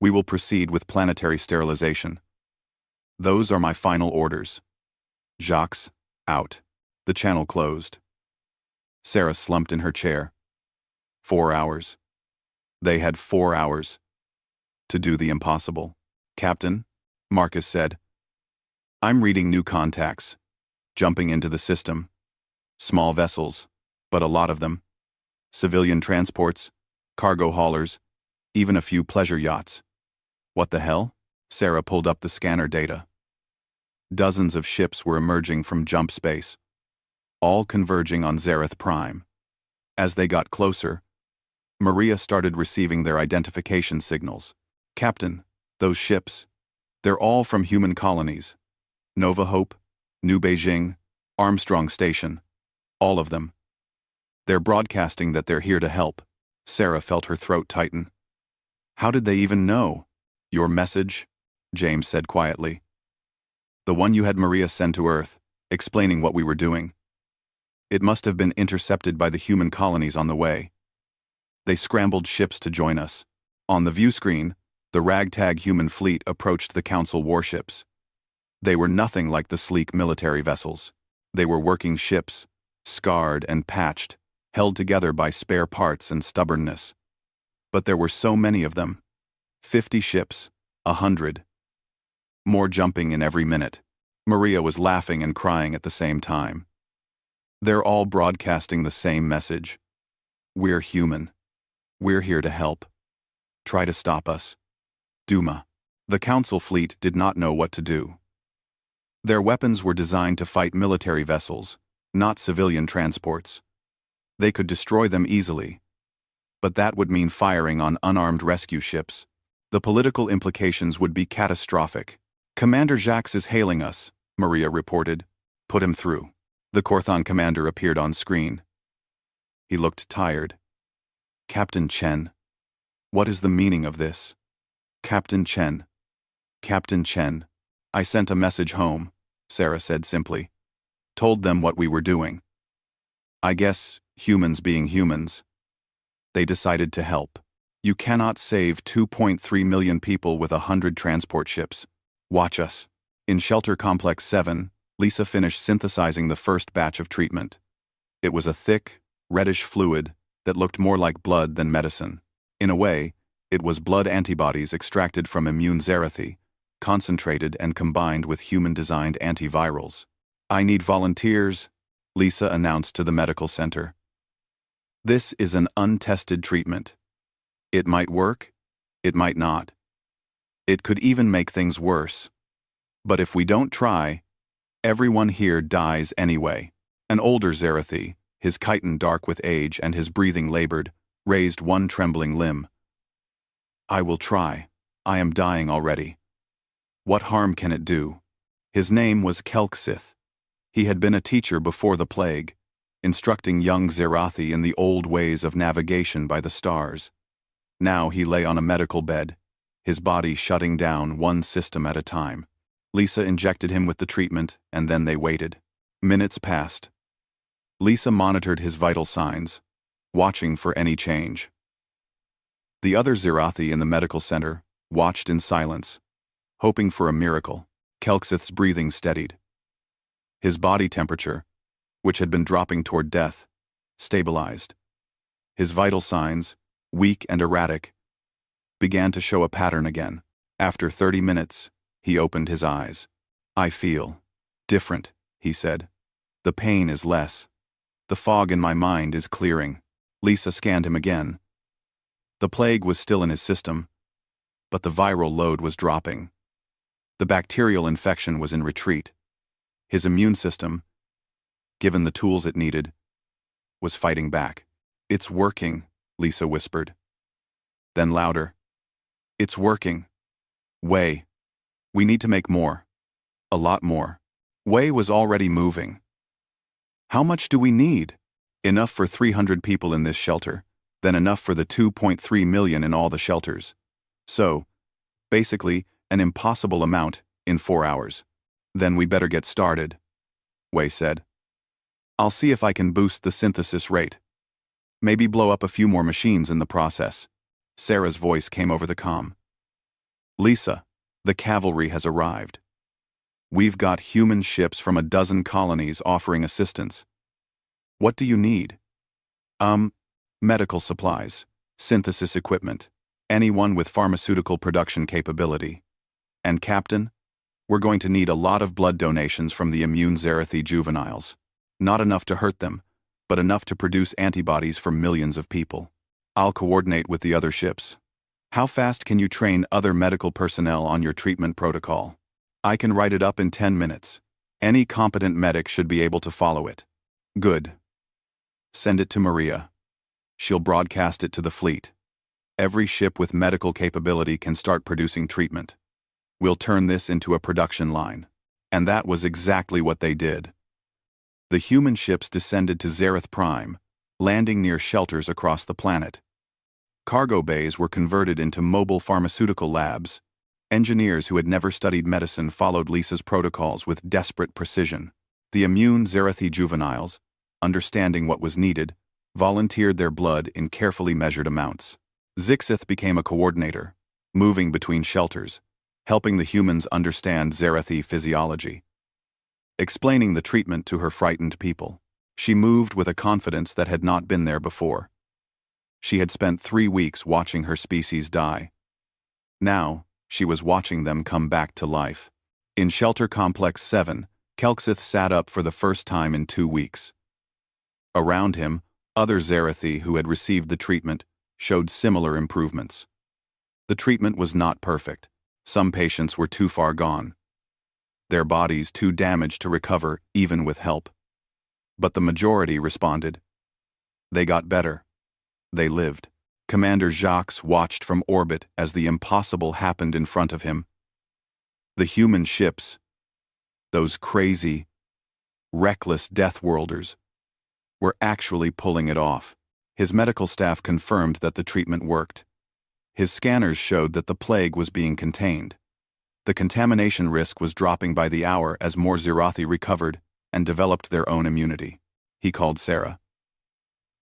we will proceed with planetary sterilization. Those are my final orders. Jacques, out. The channel closed. Sarah slumped in her chair. 4 hours. They had 4 hours to do the impossible. Captain, Marcus said, I'm reading new contacts, jumping into the system. Small vessels, but a lot of them. Civilian transports, cargo haulers, even a few pleasure yachts. What the hell? Sarah pulled up the scanner data. Dozens of ships were emerging from jump space, all converging on Zareth Prime. As they got closer, Maria started receiving their identification signals. "Captain, those ships, they're all from human colonies. Nova Hope, New Beijing, Armstrong Station, all of them. They're broadcasting that they're here to help." Sarah felt her throat tighten. "How did they even know?" "Your message," James said quietly. "The one you had Maria send to Earth, explaining what we were doing. It must have been intercepted by the human colonies on the way. They scrambled ships to join us. On the view screen, the ragtag human fleet approached the Council warships. They were nothing like the sleek military vessels. They were working ships, scarred and patched, held together by spare parts and stubbornness. But there were so many of them. 50 ships, 100. More jumping in every minute. Maria was laughing and crying at the same time. They're all broadcasting the same message. We're human. We're here to help. Try to stop us. Duma. The Council fleet did not know what to do. Their weapons were designed to fight military vessels, not civilian transports. They could destroy them easily. But that would mean firing on unarmed rescue ships. The political implications would be catastrophic. "Commander Jacques is hailing us," Maria reported. "Put him through." The Corthon commander appeared on screen. He looked tired. "Captain Chen. What is the meaning of this?" "Captain Chen. Captain Chen. I sent a message home," Sarah said simply. "Told them what we were doing. I guess, humans being humans. They decided to help. You cannot save 2.3 million people with 100 transport ships. Watch us." In Shelter Complex 7, Lisa finished synthesizing the first batch of treatment. It was a thick, reddish fluid that looked more like blood than medicine. In a way, it was blood antibodies extracted from immune Zerathi, concentrated and combined with human-designed antivirals. "I need volunteers," Lisa announced to the medical center. "This is an untested treatment. It might work, it might not. It could even make things worse. But if we don't try, everyone here dies anyway." An older Zerathi, his chitin dark with age and his breathing labored, raised one trembling limb. "I will try. I am dying already. What harm can it do?" His name was Kelksith. He had been a teacher before the plague, instructing young Zerathi in the old ways of navigation by the stars. Now he lay on a medical bed, his body shutting down one system at a time. Lisa injected him with the treatment, and then they waited. Minutes passed. Lisa monitored his vital signs, watching for any change. The other Zerathi in the medical center watched in silence, hoping for a miracle. Kelksith's breathing steadied. His body temperature, which had been dropping toward death, stabilized. His vital signs, weak and erratic, began to show a pattern again. After 30 minutes, he opened his eyes. "I feel different," he said. "The pain is less. The fog in my mind is clearing." Lisa scanned him again. The plague was still in his system, but the viral load was dropping. The bacterial infection was in retreat. His immune system, given the tools it needed, was fighting back. "It's working," Lisa whispered. Then louder. "It's working. Wei. We need to make more. A lot more." Wei was already moving. "How much do we need?" "Enough for 300 people in this shelter, then enough for the 2.3 million in all the shelters. So, basically, an impossible amount in 4 hours. Then we better get started," Wei said. "I'll see if I can boost the synthesis rate. Maybe blow up a few more machines in the process." Sarah's voice came over the comm. "Lisa, the cavalry has arrived. We've got human ships from a dozen colonies offering assistance. What do you need?" Medical supplies, synthesis equipment, anyone with pharmaceutical production capability. And Captain, we're going to need a lot of blood donations from the immune Zerathi juveniles. Not enough to hurt them, but enough to produce antibodies for millions of people. I'll coordinate with the other ships. How fast can you train other medical personnel on your treatment protocol? I can write it up in 10 minutes. Any competent medic should be able to follow it. Good. Send it to Maria. She'll broadcast it to the fleet. Every ship with medical capability can start producing treatment. We'll turn this into a production line. And that was exactly what they did. The human ships descended to Zareth Prime, landing near shelters across the planet. Cargo bays were converted into mobile pharmaceutical labs. Engineers who had never studied medicine followed Lisa's protocols with desperate precision. The immune Zarethi juveniles, understanding what was needed, volunteered their blood in carefully measured amounts. Zixith became a coordinator, moving between shelters, helping the humans understand Zarethi physiology. Explaining the treatment to her frightened people, she moved with a confidence that had not been there before. She had spent 3 weeks watching her species die. Now, she was watching them come back to life. In Shelter Complex 7, Kelxith sat up for the first time in 2 weeks. Around him, other Zarethi who had received the treatment showed similar improvements. The treatment was not perfect. Some patients were too far gone. Their bodies too damaged to recover even with help. But the majority responded. They got better. They lived. Commander Jacques watched from orbit as the impossible happened in front of him. The human ships, those crazy, reckless Deathworlders, were actually pulling it off. His medical staff confirmed that the treatment worked. His scanners showed that the plague was being contained. The contamination risk was dropping by the hour as more Zirathi recovered and developed their own immunity. He called Sarah.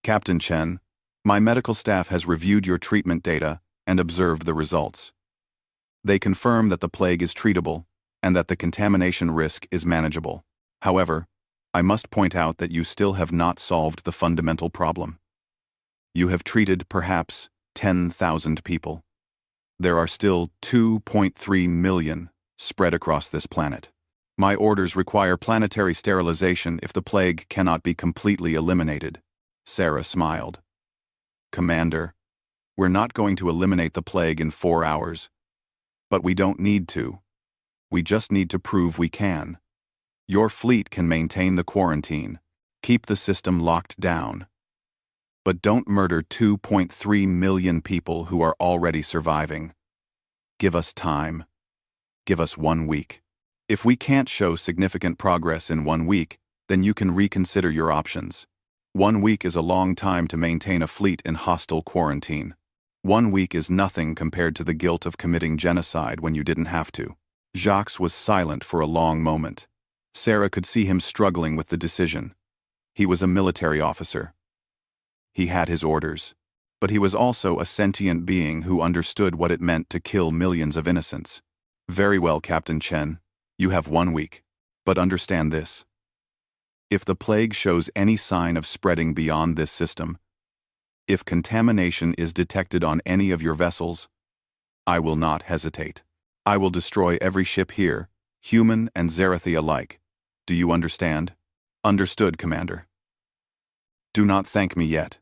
Captain Chen, my medical staff has reviewed your treatment data and observed the results. They confirm that the plague is treatable and that the contamination risk is manageable. However, I must point out that you still have not solved the fundamental problem. You have treated perhaps 10,000 people. There are still 2.3 million spread across this planet. My orders require planetary sterilization if the plague cannot be completely eliminated. Sarah smiled. Commander, we're not going to eliminate the plague in 4 hours. But we don't need to. We just need to prove we can. Your fleet can maintain the quarantine, keep the system locked down. But don't murder 2.3 million people who are already surviving. Give us time. Give us 1 week. If we can't show significant progress in 1 week, then you can reconsider your options. 1 week is a long time to maintain a fleet in hostile quarantine. 1 week is nothing compared to the guilt of committing genocide when you didn't have to. Jacques was silent for a long moment. Sarah could see him struggling with the decision. He was a military officer. He had his orders. But he was also a sentient being who understood what it meant to kill millions of innocents. Very well, Captain Chen. You have 1 week. But understand this. If the plague shows any sign of spreading beyond this system, if contamination is detected on any of your vessels, I will not hesitate. I will destroy every ship here, human and Zarethi alike. Do you understand? Understood, Commander. Do not thank me yet.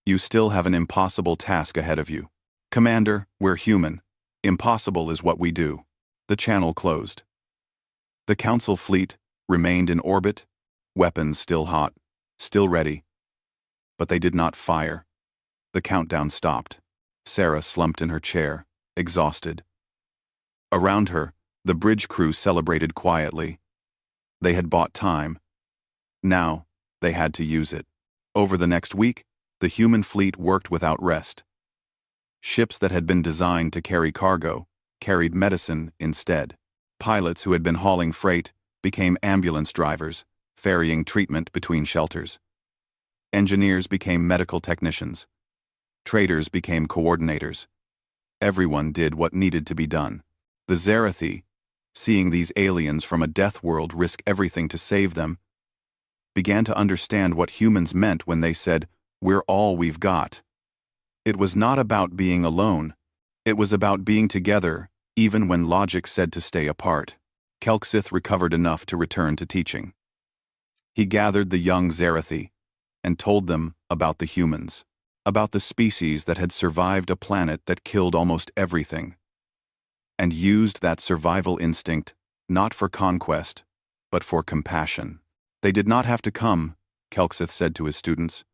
You still have an impossible task ahead of you. Commander, we're human. Impossible is what we do. The channel closed. The Council fleet remained in orbit, weapons still hot, still ready. But they did not fire. The countdown stopped. Sarah slumped in her chair, exhausted. Around her, the bridge crew celebrated quietly. They had bought time. Now, they had to use it. Over the next week, the human fleet worked without rest. Ships that had been designed to carry cargo carried medicine instead. Pilots who had been hauling freight became ambulance drivers, ferrying treatment between shelters. Engineers became medical technicians. Traders became coordinators. Everyone did what needed to be done. The Zarethi, seeing these aliens from a death world risk everything to save them, began to understand what humans meant when they said, "We're all we've got." It was not about being alone. It was about being together, even when logic said to stay apart. Kelxith recovered enough to return to teaching. He gathered the young Zarethi and told them about the humans, about the species that had survived a planet that killed almost everything, and used that survival instinct not for conquest, but for compassion. They did not have to come, Kelxith said to his students.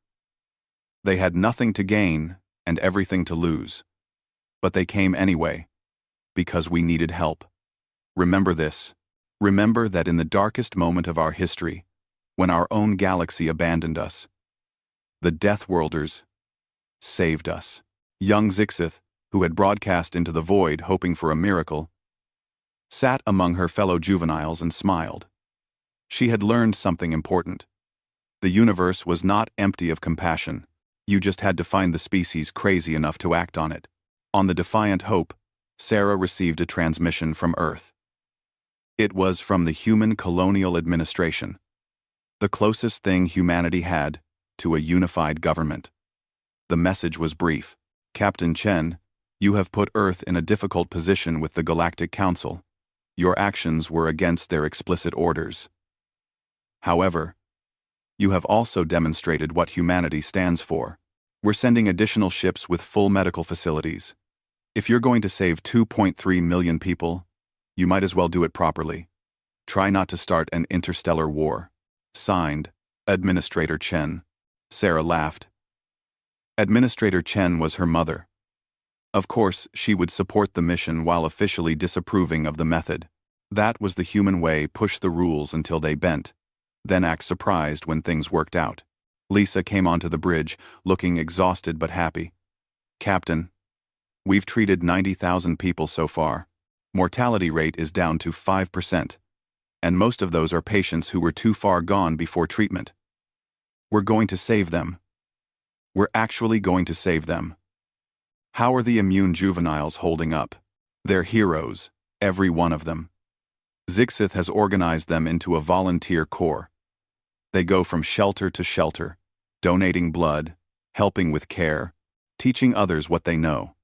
They had nothing to gain and everything to lose. But they came anyway, because we needed help. Remember this. Remember that in the darkest moment of our history, when our own galaxy abandoned us, the Deathworlders saved us. Young Zixith, who had broadcast into the void hoping for a miracle, sat among her fellow juveniles and smiled. She had learned something important. The universe was not empty of compassion. You just had to find the species crazy enough to act on it. On the defiant hope, Sarah received a transmission from Earth. It was from the Human Colonial Administration, the closest thing humanity had to a unified government. The message was brief. Captain Chen, you have put Earth in a difficult position with the Galactic Council. Your actions were against their explicit orders. However, you have also demonstrated what humanity stands for. We're sending additional ships with full medical facilities. If you're going to save 2.3 million people, you might as well do it properly. Try not to start an interstellar war. Signed, Administrator Chen. Sarah laughed. Administrator Chen was her mother. Of course, she would support the mission while officially disapproving of the method. That was the human way: push the rules until they bent, then act surprised when things worked out. Lisa came onto the bridge, looking exhausted but happy. Captain, we've treated 90,000 people so far. Mortality rate is down to 5%, and most of those are patients who were too far gone before treatment. We're going to save them. We're actually going to save them. How are the immune juveniles holding up? They're heroes, every one of them. Zixith has organized them into a volunteer corps. They go from shelter to shelter, donating blood, helping with care, teaching others what they know.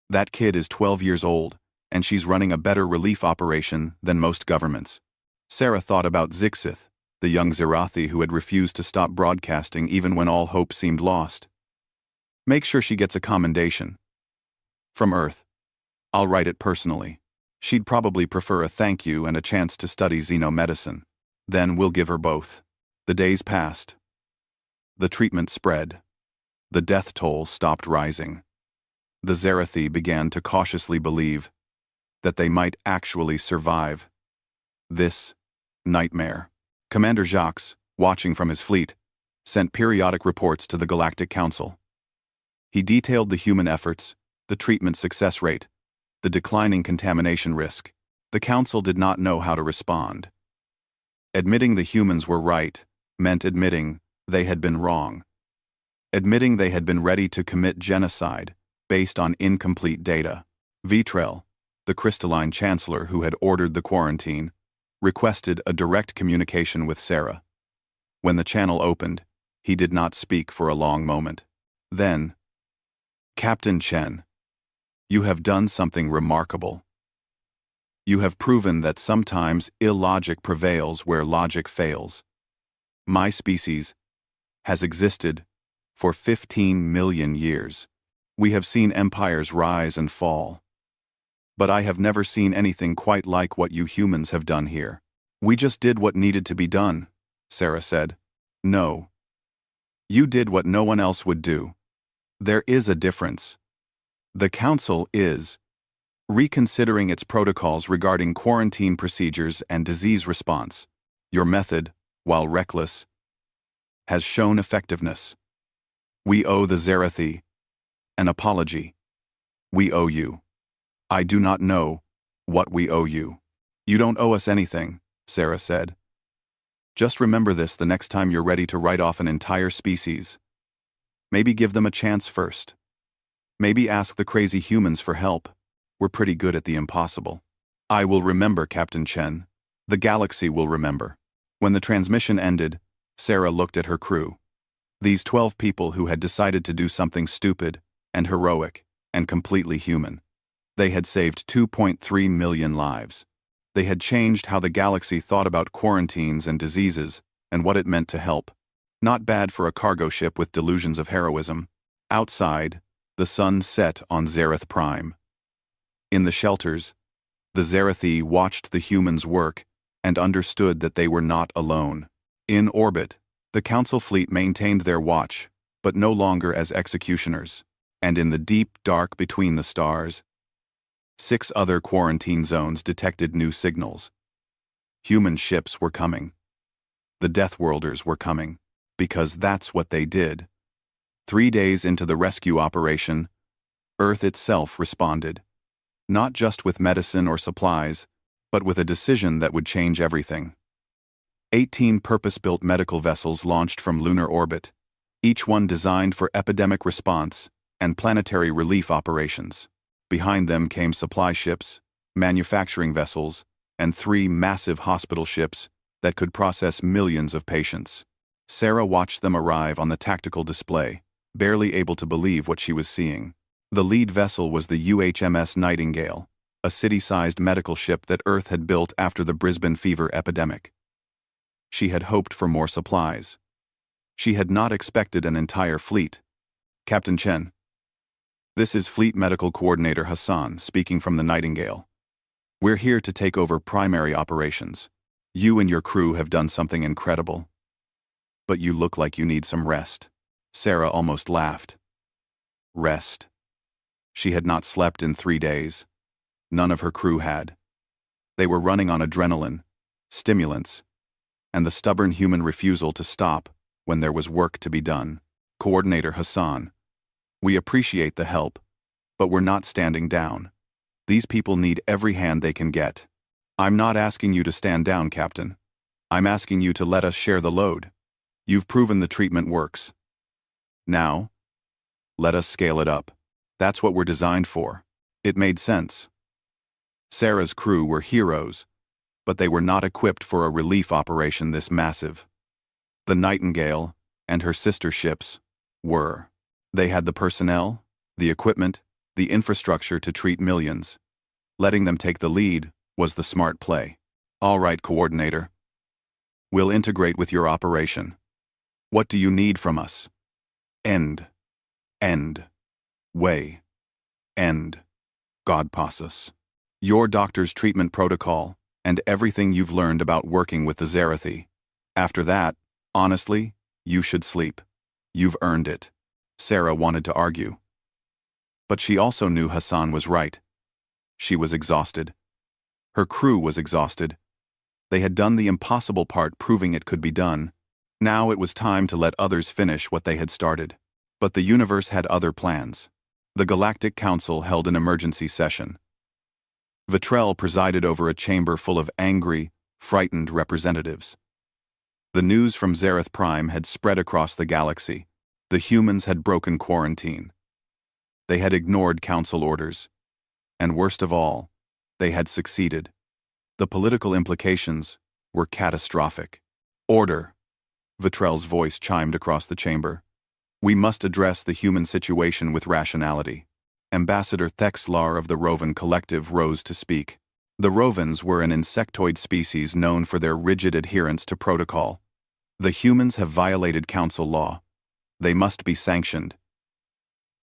That kid is 12 years old, and she's running a better relief operation than most governments. Sarah thought about Zixith, the young Zerathi who had refused to stop broadcasting even when all hope seemed lost. Make sure she gets a commendation. From Earth. I'll write it personally. She'd probably prefer a thank you and a chance to study xenomedicine. Then we'll give her both. The days passed. The treatment spread. The death toll stopped rising. The Zerathi began to cautiously believe that they might actually survive this nightmare. Commander Jacques, watching from his fleet, sent periodic reports to the Galactic Council. He detailed the human efforts, the treatment success rate, the declining contamination risk. The Council did not know how to respond. Admitting the humans were right meant admitting they had been wrong. Admitting they had been ready to commit genocide based on incomplete data. Vitrell, the crystalline chancellor who had ordered the quarantine, requested a direct communication with Sarah. When the channel opened, he did not speak for a long moment. Then, Captain Chen, you have done something remarkable. You have proven that sometimes illogic prevails where logic fails. My species has existed for 15 million years. We have seen empires rise and fall. But I have never seen anything quite like what you humans have done here. We just did what needed to be done, Sarah said. No. You did what no one else would do. There is a difference. The Council is reconsidering its protocols regarding quarantine procedures and disease response. Your method, while reckless, has shown effectiveness. We owe the Zerathi an apology. We owe you. I do not know what we owe you. You don't owe us anything, Sarah said. Just remember this the next time you're ready to write off an entire species. Maybe give them a chance first. Maybe ask the crazy humans for help. We're pretty good at the impossible. I will remember, Captain Chen. The galaxy will remember. When the transmission ended, Sarah looked at her crew. These 12 people who had decided to do something stupid and heroic and completely human. They had saved 2.3 million lives. They had changed how the galaxy thought about quarantines and diseases and what it meant to help. Not bad for a cargo ship with delusions of heroism. Outside, the sun set on Zereth Prime. In the shelters, the Zerathi watched the humans work and understood that they were not alone. In orbit, the Council fleet maintained their watch, but no longer as executioners. And in the deep dark between the stars, 6 other quarantine zones detected new signals. Human ships were coming. The Deathworlders were coming, because that's what they did. 3 days into the rescue operation, Earth itself responded, not just with medicine or supplies, but with a decision that would change everything. 18 purpose-built medical vessels launched from lunar orbit, each one designed for epidemic response and planetary relief operations. Behind them came supply ships, manufacturing vessels, and 3 massive hospital ships that could process millions of patients. Sarah watched them arrive on the tactical display, barely able to believe what she was seeing. The lead vessel was the UHMS Nightingale, a city-sized medical ship that Earth had built after the Brisbane fever epidemic. She had hoped for more supplies. She had not expected an entire fleet. Captain Chen. This is Fleet Medical Coordinator Hassan speaking from the Nightingale. We're here to take over primary operations. You and your crew have done something incredible. But you look like you need some rest. Sarah almost laughed. Rest. She had not slept in 3 days. None of her crew had. They were running on adrenaline, stimulants, and the stubborn human refusal to stop when there was work to be done. Coordinator Hassan. We appreciate the help, but we're not standing down. These people need every hand they can get. I'm not asking you to stand down, Captain. I'm asking you to let us share the load. You've proven the treatment works. Now, let us scale it up. That's what we're designed for. It made sense. Sarah's crew were heroes, but they were not equipped for a relief operation this massive. The Nightingale and her sister ships were. They had the personnel, the equipment, the infrastructure to treat millions. Letting them take the lead was the smart play. All right, Coordinator. We'll integrate with your operation. What do you need from us? End. Way. End. God passus. Your doctor's treatment protocol, and everything you've learned about working with the Zerathi. After that, honestly, you should sleep. You've earned it. Sarah wanted to argue. But she also knew Hassan was right. She was exhausted. Her crew was exhausted. They had done the impossible part, proving it could be done. Now it was time to let others finish what they had started. But the universe had other plans. The Galactic Council held an emergency session. Vitrell presided over a chamber full of angry, frightened representatives. The news from Zerath Prime had spread across the galaxy. The humans had broken quarantine. They had ignored council orders. And worst of all, they had succeeded. The political implications were catastrophic. Order! Vitrell's voice chimed across the chamber. We must address the human situation with rationality. Ambassador Thexlar of the Rovan Collective rose to speak. The Rovans were an insectoid species known for their rigid adherence to protocol. The humans have violated council law. They must be sanctioned.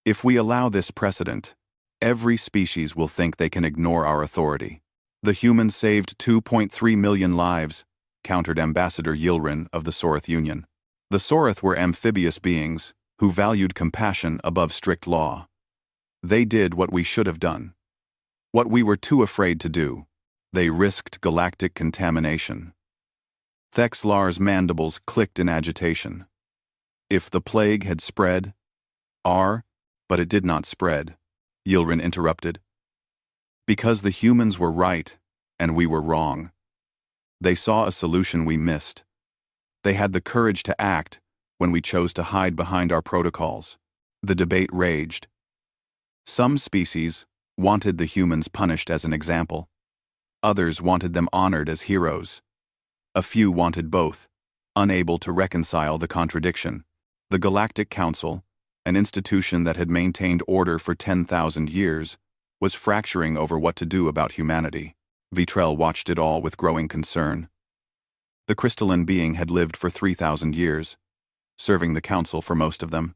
If we allow this precedent, every species will think they can ignore our authority. The humans saved 2.3 million lives, countered Ambassador Yilrin of the Sorath Union. The Sorath were amphibious beings who valued compassion above strict law. They did what we should have done. What we were too afraid to do. They risked galactic contamination. Thexlar's mandibles clicked in agitation. If the plague had spread, but it did not spread, Yilrin interrupted. Because the humans were right, and we were wrong. They saw a solution we missed. They had the courage to act when we chose to hide behind our protocols. The debate raged. Some species wanted the humans punished as an example. Others wanted them honored as heroes. A few wanted both, unable to reconcile the contradiction. The Galactic Council, an institution that had maintained order for 10,000 years, was fracturing over what to do about humanity. Vitrell watched it all with growing concern. The crystalline being had lived for 3,000 years, serving the Council for most of them.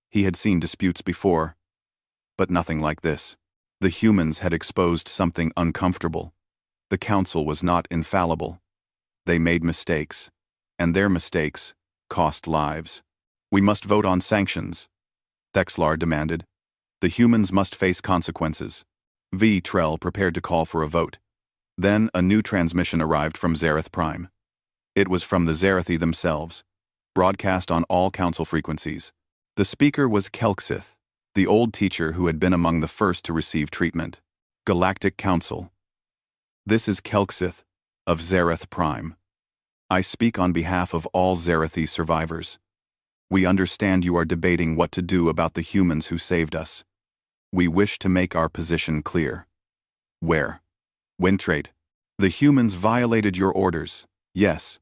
He had seen disputes before, but nothing like this. The humans had exposed something uncomfortable. The Council was not infallible. They made mistakes, and their mistakes cost lives. We must vote on sanctions, Thexlar demanded. The humans must face consequences. V. Trell prepared to call for a vote. Then a new transmission arrived from Zareth Prime. It was from the Zarathi themselves, broadcast on all council frequencies. The speaker was Kelksith, the old teacher who had been among the first to receive treatment. Galactic Council. This is Kelksith, of Zareth Prime. I speak on behalf of all Zarathi survivors. We understand you are debating what to do about the humans who saved us. We wish to make our position clear. Where? Wintrate. The humans violated your orders, yes.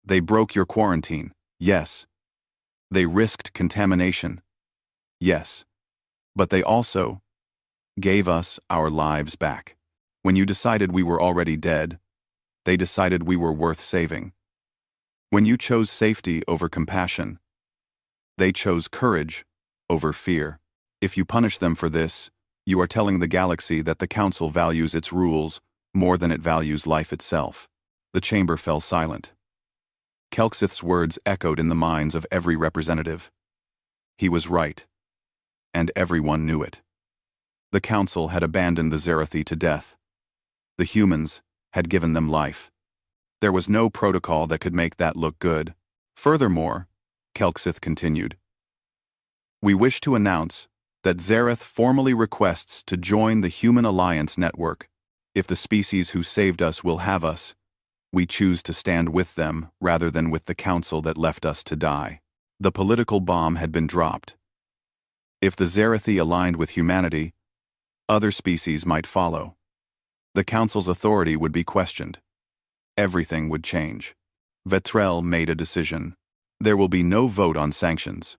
They broke your quarantine, yes. They risked contamination, yes. But they also gave us our lives back. When you decided we were already dead, they decided we were worth saving. When you chose safety over compassion, they chose courage over fear. If you punish them for this, you are telling the galaxy that the Council values its rules more than it values life itself. The chamber fell silent. Kelksith's words echoed in the minds of every representative. He was right, and everyone knew it. The Council had abandoned the Zarathi to death. The humans had given them life. There was no protocol that could make that look good. Furthermore, Kelksith continued, we wish to announce that Zareth formally requests to join the Human Alliance Network. If the species who saved us will have us, we choose to stand with them rather than with the Council that left us to die. The political bomb had been dropped. If the Zarathi aligned with humanity, other species might follow. The Council's authority would be questioned. Everything would change. Vetrell made a decision. There will be no vote on sanctions.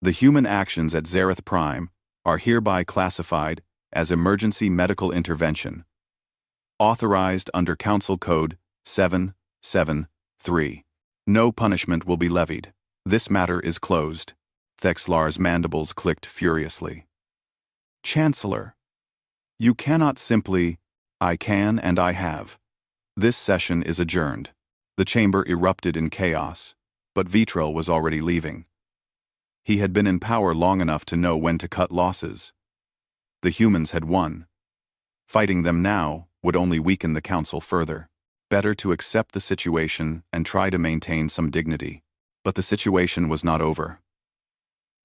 The human actions at Zareth Prime are hereby classified as emergency medical intervention, authorized under Council Code 773. No punishment will be levied. This matter is closed. Thexlar's mandibles clicked furiously. Chancellor, you cannot simply, I can and I have. This session is adjourned. The chamber erupted in chaos, but Vitrell was already leaving. He had been in power long enough to know when to cut losses. The humans had won. Fighting them now would only weaken the Council further. Better to accept the situation and try to maintain some dignity. But the situation was not over.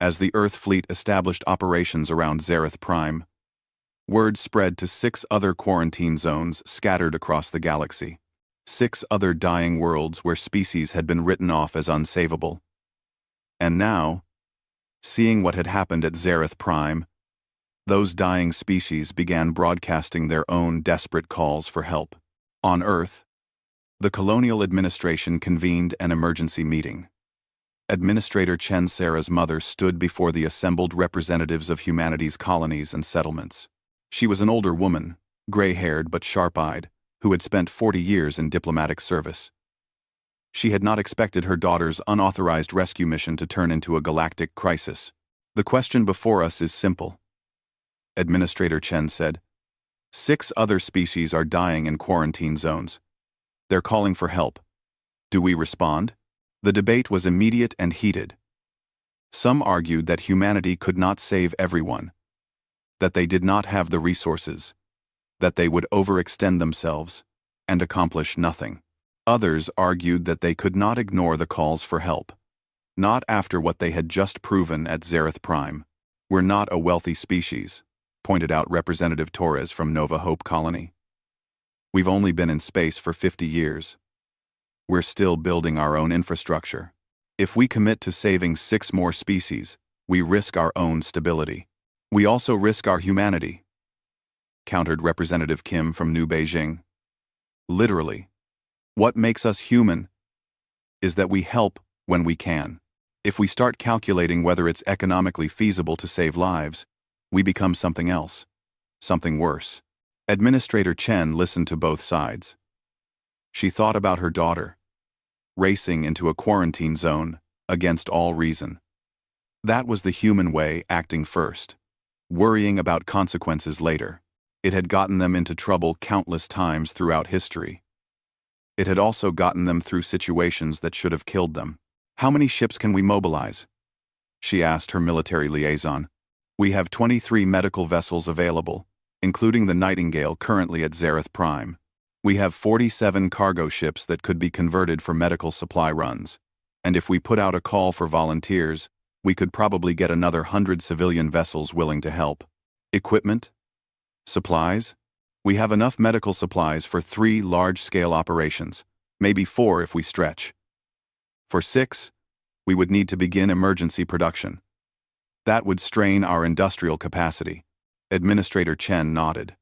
As the Earth fleet established operations around Zareth Prime, word spread to 6 other quarantine zones scattered across the galaxy. 6 other dying worlds where species had been written off as unsavable. And now, seeing what had happened at Zareth Prime, those dying species began broadcasting their own desperate calls for help. On Earth, the Colonial Administration convened an emergency meeting. Administrator Chen Sarah's mother stood before the assembled representatives of humanity's colonies and settlements. She was an older woman, gray-haired but sharp-eyed, who had spent 40 years in diplomatic service. She had not expected her daughter's unauthorized rescue mission to turn into a galactic crisis. The question before us is simple, Administrator Chen said. 6 other species are dying in quarantine zones. They're calling for help. Do we respond? The debate was immediate and heated. Some argued that humanity could not save everyone, that they did not have the resources, that they would overextend themselves and accomplish nothing. Others argued that they could not ignore the calls for help, not after what they had just proven at Zareth Prime. We're not a wealthy species, pointed out Representative Torres from Nova Hope Colony. We've only been in space for 50 years. We're still building our own infrastructure. If we commit to saving 6 more species, we risk our own stability. We also risk our humanity, countered Representative Kim from New Beijing. Literally, what makes us human is that we help when we can. If we start calculating whether it's economically feasible to save lives, we become something else, something worse. Administrator Chen listened to both sides. She thought about her daughter, racing into a quarantine zone against all reason. That was the human way, acting first, worrying about consequences later. It had gotten them into trouble countless times throughout history. It had also gotten them through situations that should have killed them. How many ships can we mobilize? She asked her military liaison. We have 23 medical vessels available, including the Nightingale currently at Zareth Prime. We have 47 cargo ships that could be converted for medical supply runs. And if we put out a call for volunteers, we could probably get another 100 civilian vessels willing to help. Equipment? Supplies? We have enough medical supplies for 3 large-scale operations, maybe 4 if we stretch. For 6, we would need to begin emergency production. That would strain our industrial capacity. Administrator Chen nodded.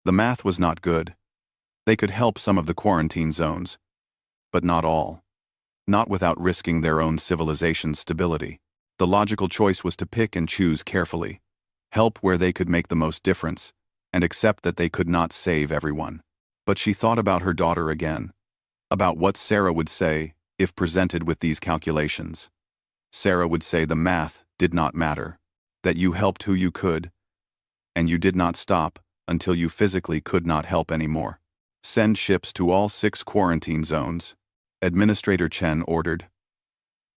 The math was not good. They could help some of the quarantine zones, but not all. Not without risking their own civilization's stability. The logical choice was to pick and choose carefully, help where they could make the most difference, and accept that they could not save everyone. But she thought about her daughter again, about what Sarah would say if presented with these calculations. Sarah would say the math did not matter, that you helped who you could, and you did not stop until you physically could not help anymore. Send ships to all 6 quarantine zones, Administrator Chen ordered.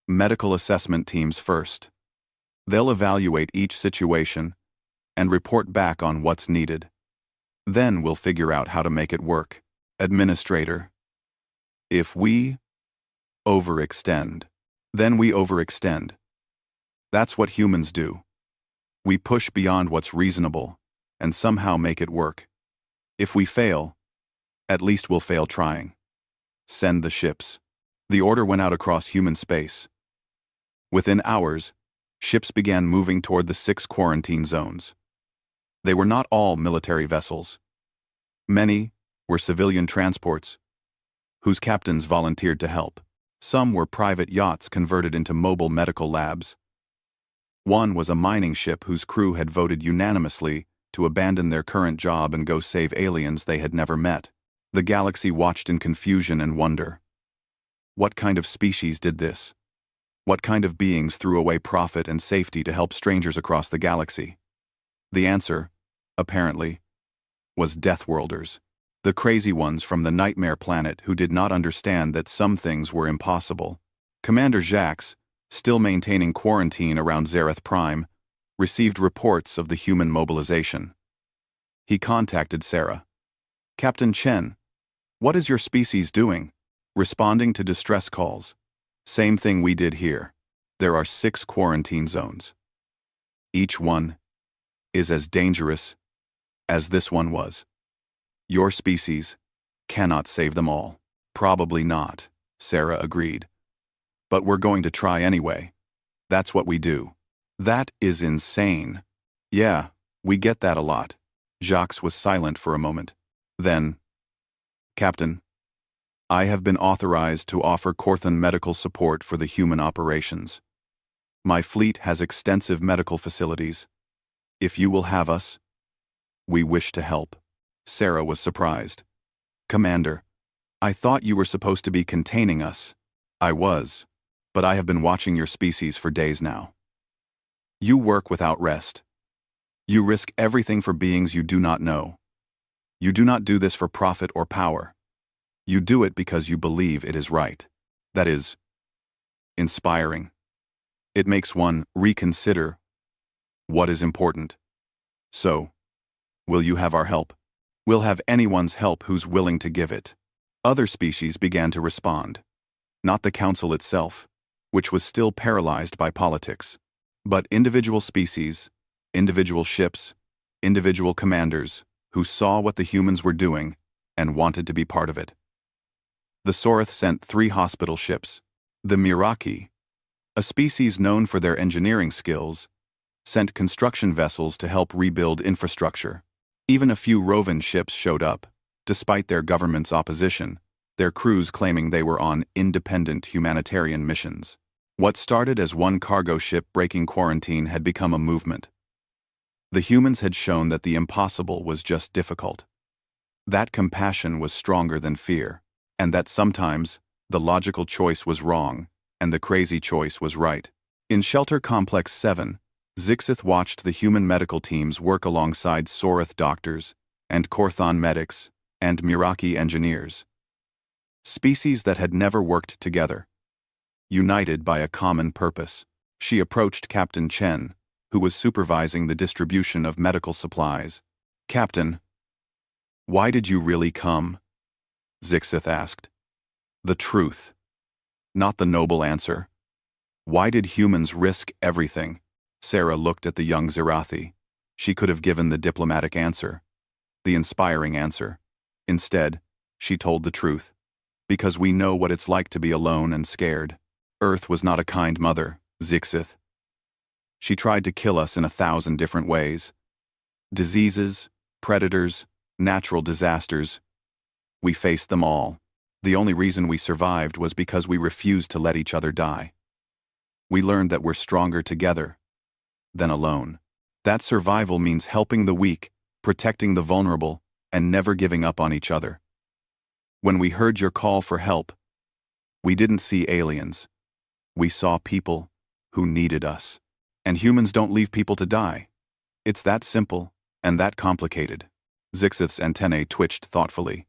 Medical assessment teams first. They'll evaluate each situation and report back on what's needed. Then we'll figure out how to make it work. Administrator. If we overextend, then we overextend. That's what humans do. We push beyond what's reasonable and somehow make it work. If we fail, at least we'll fail trying. Send the ships. The order went out across human space. Within hours, ships began moving toward the 6 quarantine zones. They were not all military vessels. Many were civilian transports, whose captains volunteered to help. Some were private yachts converted into mobile medical labs. One was a mining ship whose crew had voted unanimously to abandon their current job and go save aliens they had never met. The galaxy watched in confusion and wonder. What kind of species did this? What kind of beings threw away profit and safety to help strangers across the galaxy? The answer, apparently, was Deathworlders, the crazy ones from the Nightmare Planet who did not understand that some things were impossible. Commander Jax, still maintaining quarantine around Zareth Prime, received reports of the human mobilization. He contacted Sarah. Captain Chen, what is your species doing? Responding to distress calls. Same thing we did here. There are 6 quarantine zones. Each one is as dangerous as this one was. Your species cannot save them all. Probably not, Sarah agreed. But we're going to try anyway. That's what we do. That is insane. Yeah, we get that a lot. Jacques was silent for a moment. Then, Captain, I have been authorized to offer Corthan medical support for the human operations. My fleet has extensive medical facilities. If you will have us, we wish to help. Sarah was surprised. Commander, I thought you were supposed to be containing us. I was, but I have been watching your species for days now. You work without rest. You risk everything for beings you do not know. You do not do this for profit or power. You do it because you believe it is right. That is inspiring. It makes one reconsider what is important. So, will you have our help? We'll have anyone's help who's willing to give it. Other species began to respond. Not the Council itself, which was still paralyzed by politics, but individual species, individual ships, individual commanders who saw what the humans were doing and wanted to be part of it. The Soreth sent 3 hospital ships. The Miraki, a species known for their engineering skills, sent construction vessels to help rebuild infrastructure. Even a few Rovan ships showed up, despite their government's opposition, their crews claiming they were on independent humanitarian missions. What started as one cargo ship breaking quarantine had become a movement. The humans had shown that the impossible was just difficult. That compassion was stronger than fear, and that sometimes the logical choice was wrong and the crazy choice was right. In Shelter Complex 7, Zixith watched the human medical teams work alongside Soreth doctors and Corthan medics and Miraki engineers. Species that had never worked together. united by a common purpose. She approached Captain Chen, who was supervising the distribution of medical supplies. "Captain, why did you really come?" Zixith asked. "The truth. Not the noble answer. Why did humans risk everything?" Sarah looked at the young Zerathi. She could have given the diplomatic answer, the inspiring answer. Instead, she told the truth. "Because we know what it's like to be alone and scared. Earth was not a kind mother, Zixith. She tried to kill us in 1,000 different ways. Diseases, predators, natural disasters. We faced them all. The only reason we survived was because we refused to let each other die. We learned that we're stronger together than alone. That survival means helping the weak, protecting the vulnerable, and never giving up on each other. When we heard your call for help, we didn't see aliens. We saw people who needed us. And humans don't leave people to die. It's that simple and that complicated." Zixith's antennae twitched thoughtfully.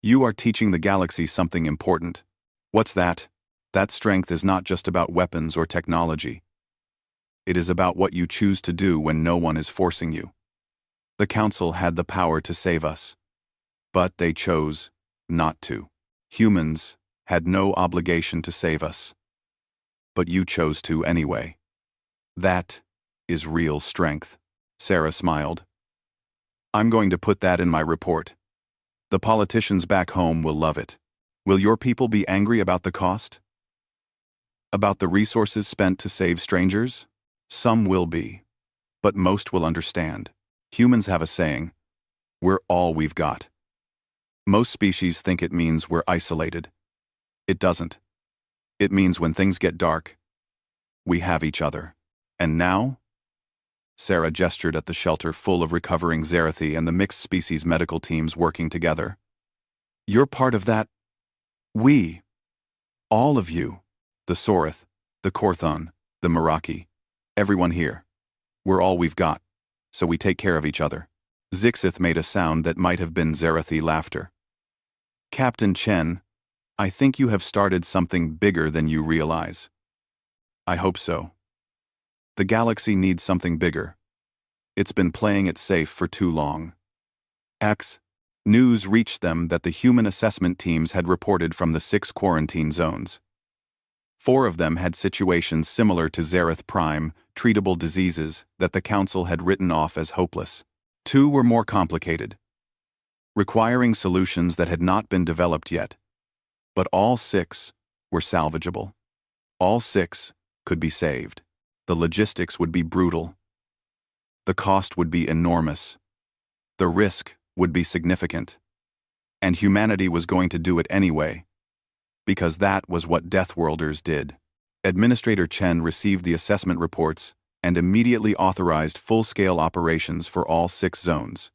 "You are teaching the galaxy something important. What's that?" "That strength is not just about weapons or technology. It is about what you choose to do when no one is forcing you. The Council had the power to save us, but they chose not to. Humans had no obligation to save us, but you chose to anyway. That is real strength." Sarah smiled. "I'm going to put that in my report. The politicians back home will love it. Will your people be angry about the cost? About the resources spent to save strangers? Some will be, but most will understand. Humans have a saying, 'We're all we've got.' Most species think it means we're isolated. It doesn't. It means when things get dark, we have each other. And now?" Sarah gestured at the shelter full of recovering Zerathi and the mixed species medical teams working together. "You're part of that. We. All of you. The Sorith, the Korthon, the Meraki. Everyone here. We're all we've got, so we take care of each other." Zixith made a sound that might have been Zerathi laughter. "Captain Chen, I think you have started something bigger than you realize." "I hope so. The galaxy needs something bigger. It's been playing it safe for too long." News reached them that the human assessment teams had reported from the 6 quarantine zones. 4 of them had situations similar to Zereth Prime, treatable diseases that the Council had written off as hopeless. 2 were more complicated, requiring solutions that had not been developed yet. But all 6 were salvageable. All 6 could be saved. The logistics would be brutal. The cost would be enormous. The risk would be significant. And humanity was going to do it anyway, because that was what Deathworlders did. Administrator Chen received the assessment reports and immediately authorized full-scale operations for all 6 zones.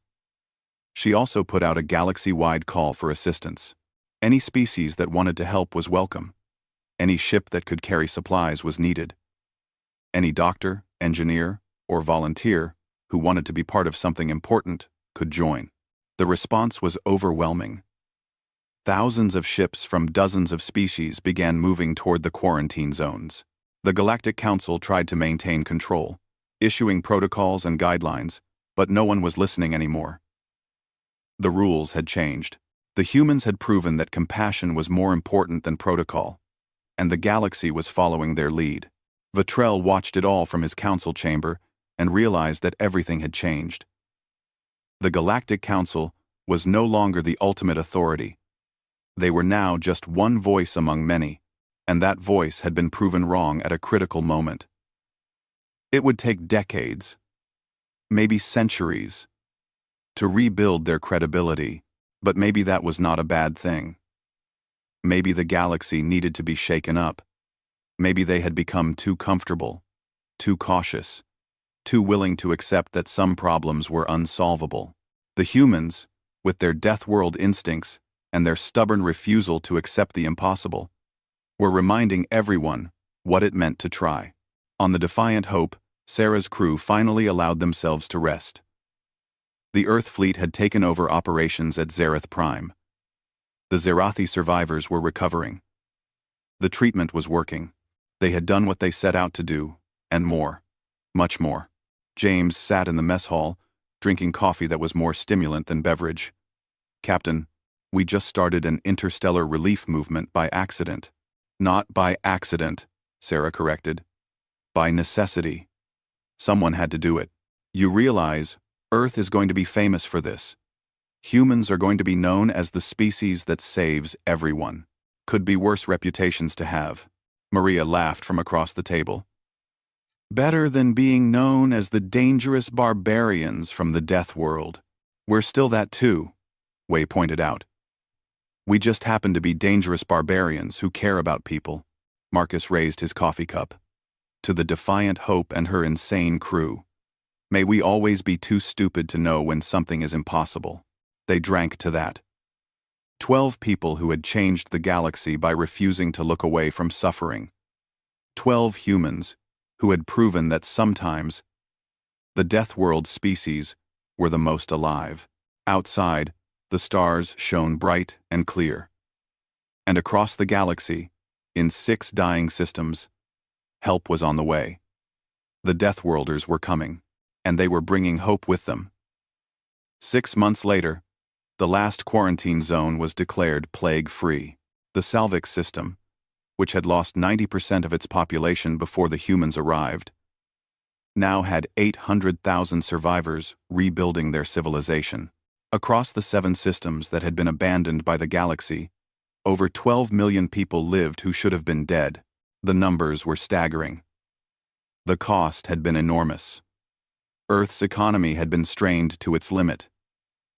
She also put out a galaxy-wide call for assistance. Any species that wanted to help was welcome. Any ship that could carry supplies was needed. Any doctor, engineer, or volunteer who wanted to be part of something important could join. The response was overwhelming. Thousands of ships from dozens of species began moving toward the quarantine zones. The Galactic Council tried to maintain control, issuing protocols and guidelines, but no one was listening anymore. The rules had changed. The humans had proven that compassion was more important than protocol, and the galaxy was following their lead. Vitrell watched it all from his council chamber and realized that everything had changed. The Galactic Council was no longer the ultimate authority. They were now just one voice among many, and that voice had been proven wrong at a critical moment. It would take decades, maybe centuries, to rebuild their credibility, but maybe that was not a bad thing. Maybe the galaxy needed to be shaken up. Maybe they had become too comfortable, too cautious, too willing to accept that some problems were unsolvable. The humans, with their death world instincts and their stubborn refusal to accept the impossible, were reminding everyone what it meant to try. On the Defiant Hope, Sarah's crew finally allowed themselves to rest. The Earth fleet had taken over operations at Zereth Prime. The Zerathi survivors were recovering. The treatment was working. They had done what they set out to do, and more. Much more. James sat in the mess hall, drinking coffee that was more stimulant than beverage. "Captain, we just started an interstellar relief movement by accident." "Not by accident," Sarah corrected. "By necessity. Someone had to do it. You realize, Earth is going to be famous for this. Humans are going to be known as the species that saves everyone. Could be worse reputations to have." Maria laughed from across the table. "Better than being known as the dangerous barbarians from the Death World. We're still that too," Wei pointed out. "We just happen to be dangerous barbarians who care about people." Marcus raised his coffee cup. "To the Defiant Hope and her insane crew. May we always be too stupid to know when something is impossible." They drank to that. 12 people who had changed the galaxy by refusing to look away from suffering. 12 humans who had proven that sometimes the Death World species were the most alive. Outside, the stars shone bright and clear. And across the galaxy, in 6 dying systems, help was on the way. The Deathworlders were coming, and they were bringing hope with them. 6 months later, the last quarantine zone was declared plague-free. The Salvix system, which had lost 90% of its population before the humans arrived, now had 800,000 survivors rebuilding their civilization. Across the 7 systems that had been abandoned by the galaxy, over 12 million people lived who should have been dead. The numbers were staggering. The cost had been enormous. Earth's economy had been strained to its limit.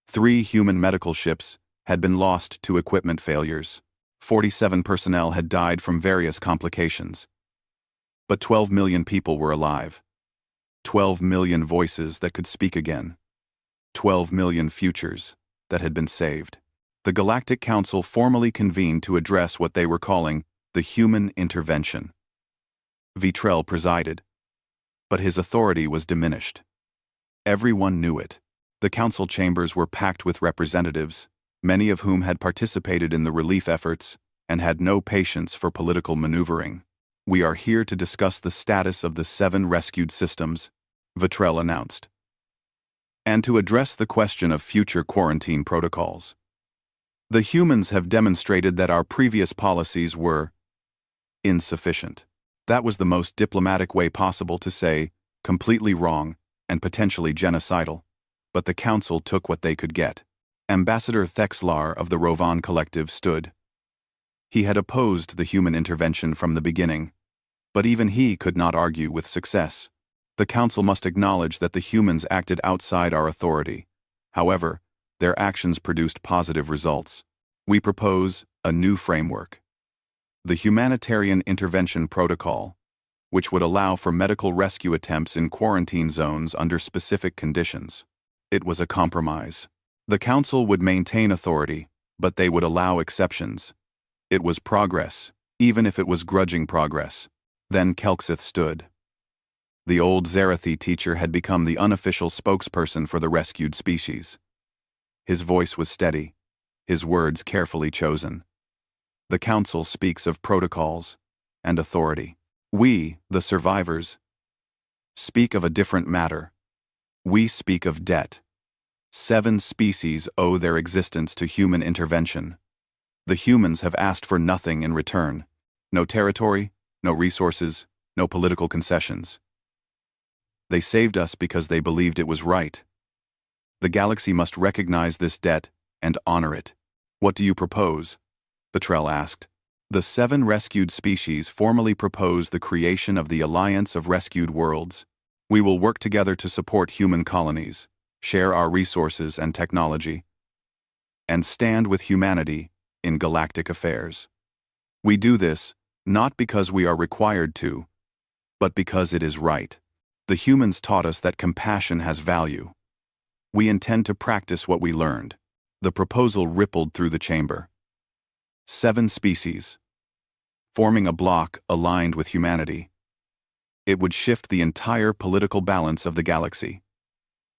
3 human medical ships had been lost to equipment failures. 47 personnel had died from various complications. But 12 million people were alive. 12 million voices that could speak again. 12 million futures that had been saved. The Galactic Council formally convened to address what they were calling the human intervention. Vitrell presided, but his authority was diminished. Everyone knew it. The council chambers were packed with representatives, many of whom had participated in the relief efforts and had no patience for political maneuvering. "We are here to discuss the status of the 7 rescued systems," Vitrell announced, "and to address the question of future quarantine protocols. The humans have demonstrated that our previous policies were insufficient." That was the most diplomatic way possible to say completely wrong and potentially genocidal. But the council took what they could get. Ambassador Thexlar of the Rovan Collective stood. He had opposed the human intervention from the beginning, but even he could not argue with success. The council must acknowledge that the humans acted outside our authority. However, their actions produced positive results. "We propose a new framework. The Humanitarian Intervention Protocol, which would allow for medical rescue attempts in quarantine zones under specific conditions." It was a compromise. The council would maintain authority, but they would allow exceptions. It was progress, even if it was grudging progress. Then Kelksith stood. The old Zarathi teacher had become the unofficial spokesperson for the rescued species. His voice was steady, his words carefully chosen. "The council speaks of protocols and authority. We, the survivors, speak of a different matter. We speak of debt. 7 species owe their existence to human intervention. The humans have asked for nothing in return. No territory, no resources, no political concessions. They saved us because they believed it was right. The galaxy must recognize this debt and honor it." "What do you propose?" Vitrell asked. The 7 rescued species formally propose the creation of the Alliance of Rescued Worlds. "We will work together to support human colonies, share our resources and technology, and stand with humanity in galactic affairs. We do this not because we are required to, but because it is right. The humans taught us that compassion has value. We intend to practice what we learned." The proposal rippled through the chamber. 7 species, forming a bloc aligned with humanity. It would shift the entire political balance of the galaxy.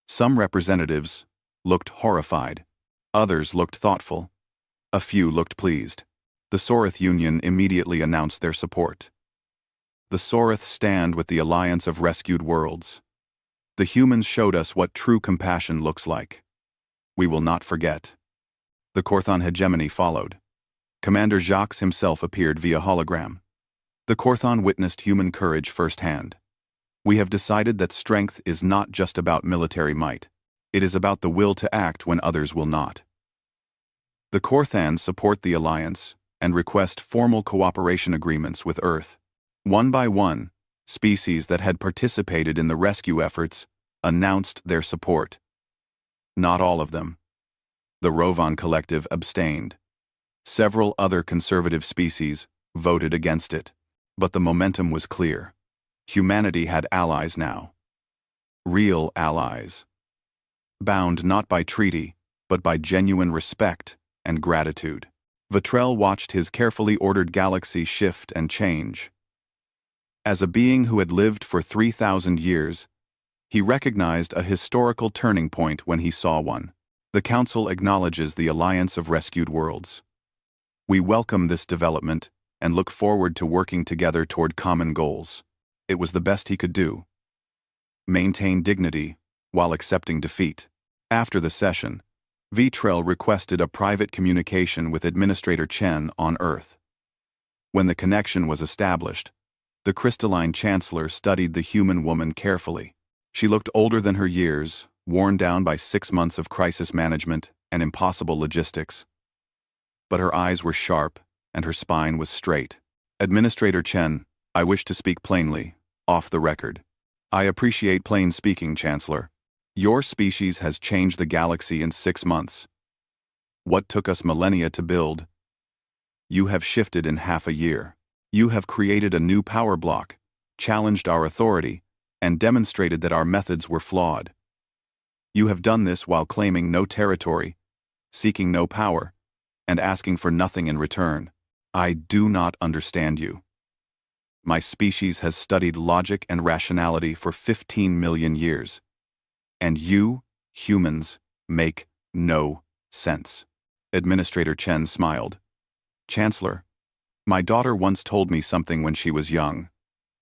Some representatives looked horrified. Others looked thoughtful. A few looked pleased. The Sorith Union immediately announced their support. The Sorith stand with the Alliance of Rescued Worlds. The humans showed us what true compassion looks like. We will not forget. The Korthon hegemony followed. Commander Jacques himself appeared via hologram. The Korthon witnessed human courage firsthand. We have decided that strength is not just about military might. It is about the will to act when others will not. The Korthans support the Alliance and request formal cooperation agreements with Earth. One by one, species that had participated in the rescue efforts announced their support. Not all of them. The Rovan Collective abstained. Several other conservative species voted against it. But the momentum was clear. Humanity had allies now. Real allies. Bound not by treaty, but by genuine respect and gratitude. Vitrell watched his carefully ordered galaxy shift and change. As a being who had lived for 3,000 years, he recognized a historical turning point when he saw one. The Council acknowledges the Alliance of Rescued Worlds. We welcome this development and look forward to working together toward common goals. It was the best he could do. Maintain dignity while accepting defeat. After the session, Vitrell requested a private communication with Administrator Chen on Earth. When the connection was established, the crystalline chancellor studied the human woman carefully. She looked older than her years, worn down by 6 months of crisis management and impossible logistics. But her eyes were sharp, and her spine was straight. Administrator Chen, I wish to speak plainly, off the record. I appreciate plain speaking, Chancellor. Your species has changed the galaxy in 6 months. What took us millennia to build? You have shifted in half a year. You have created a new power block, challenged our authority, and demonstrated that our methods were flawed. You have done this while claiming no territory, seeking no power, and asking for nothing in return. I do not understand you. My species has studied logic and rationality for 15 million years. And you, humans, make no sense. Administrator Chen smiled. Chancellor, my daughter once told me something when she was young.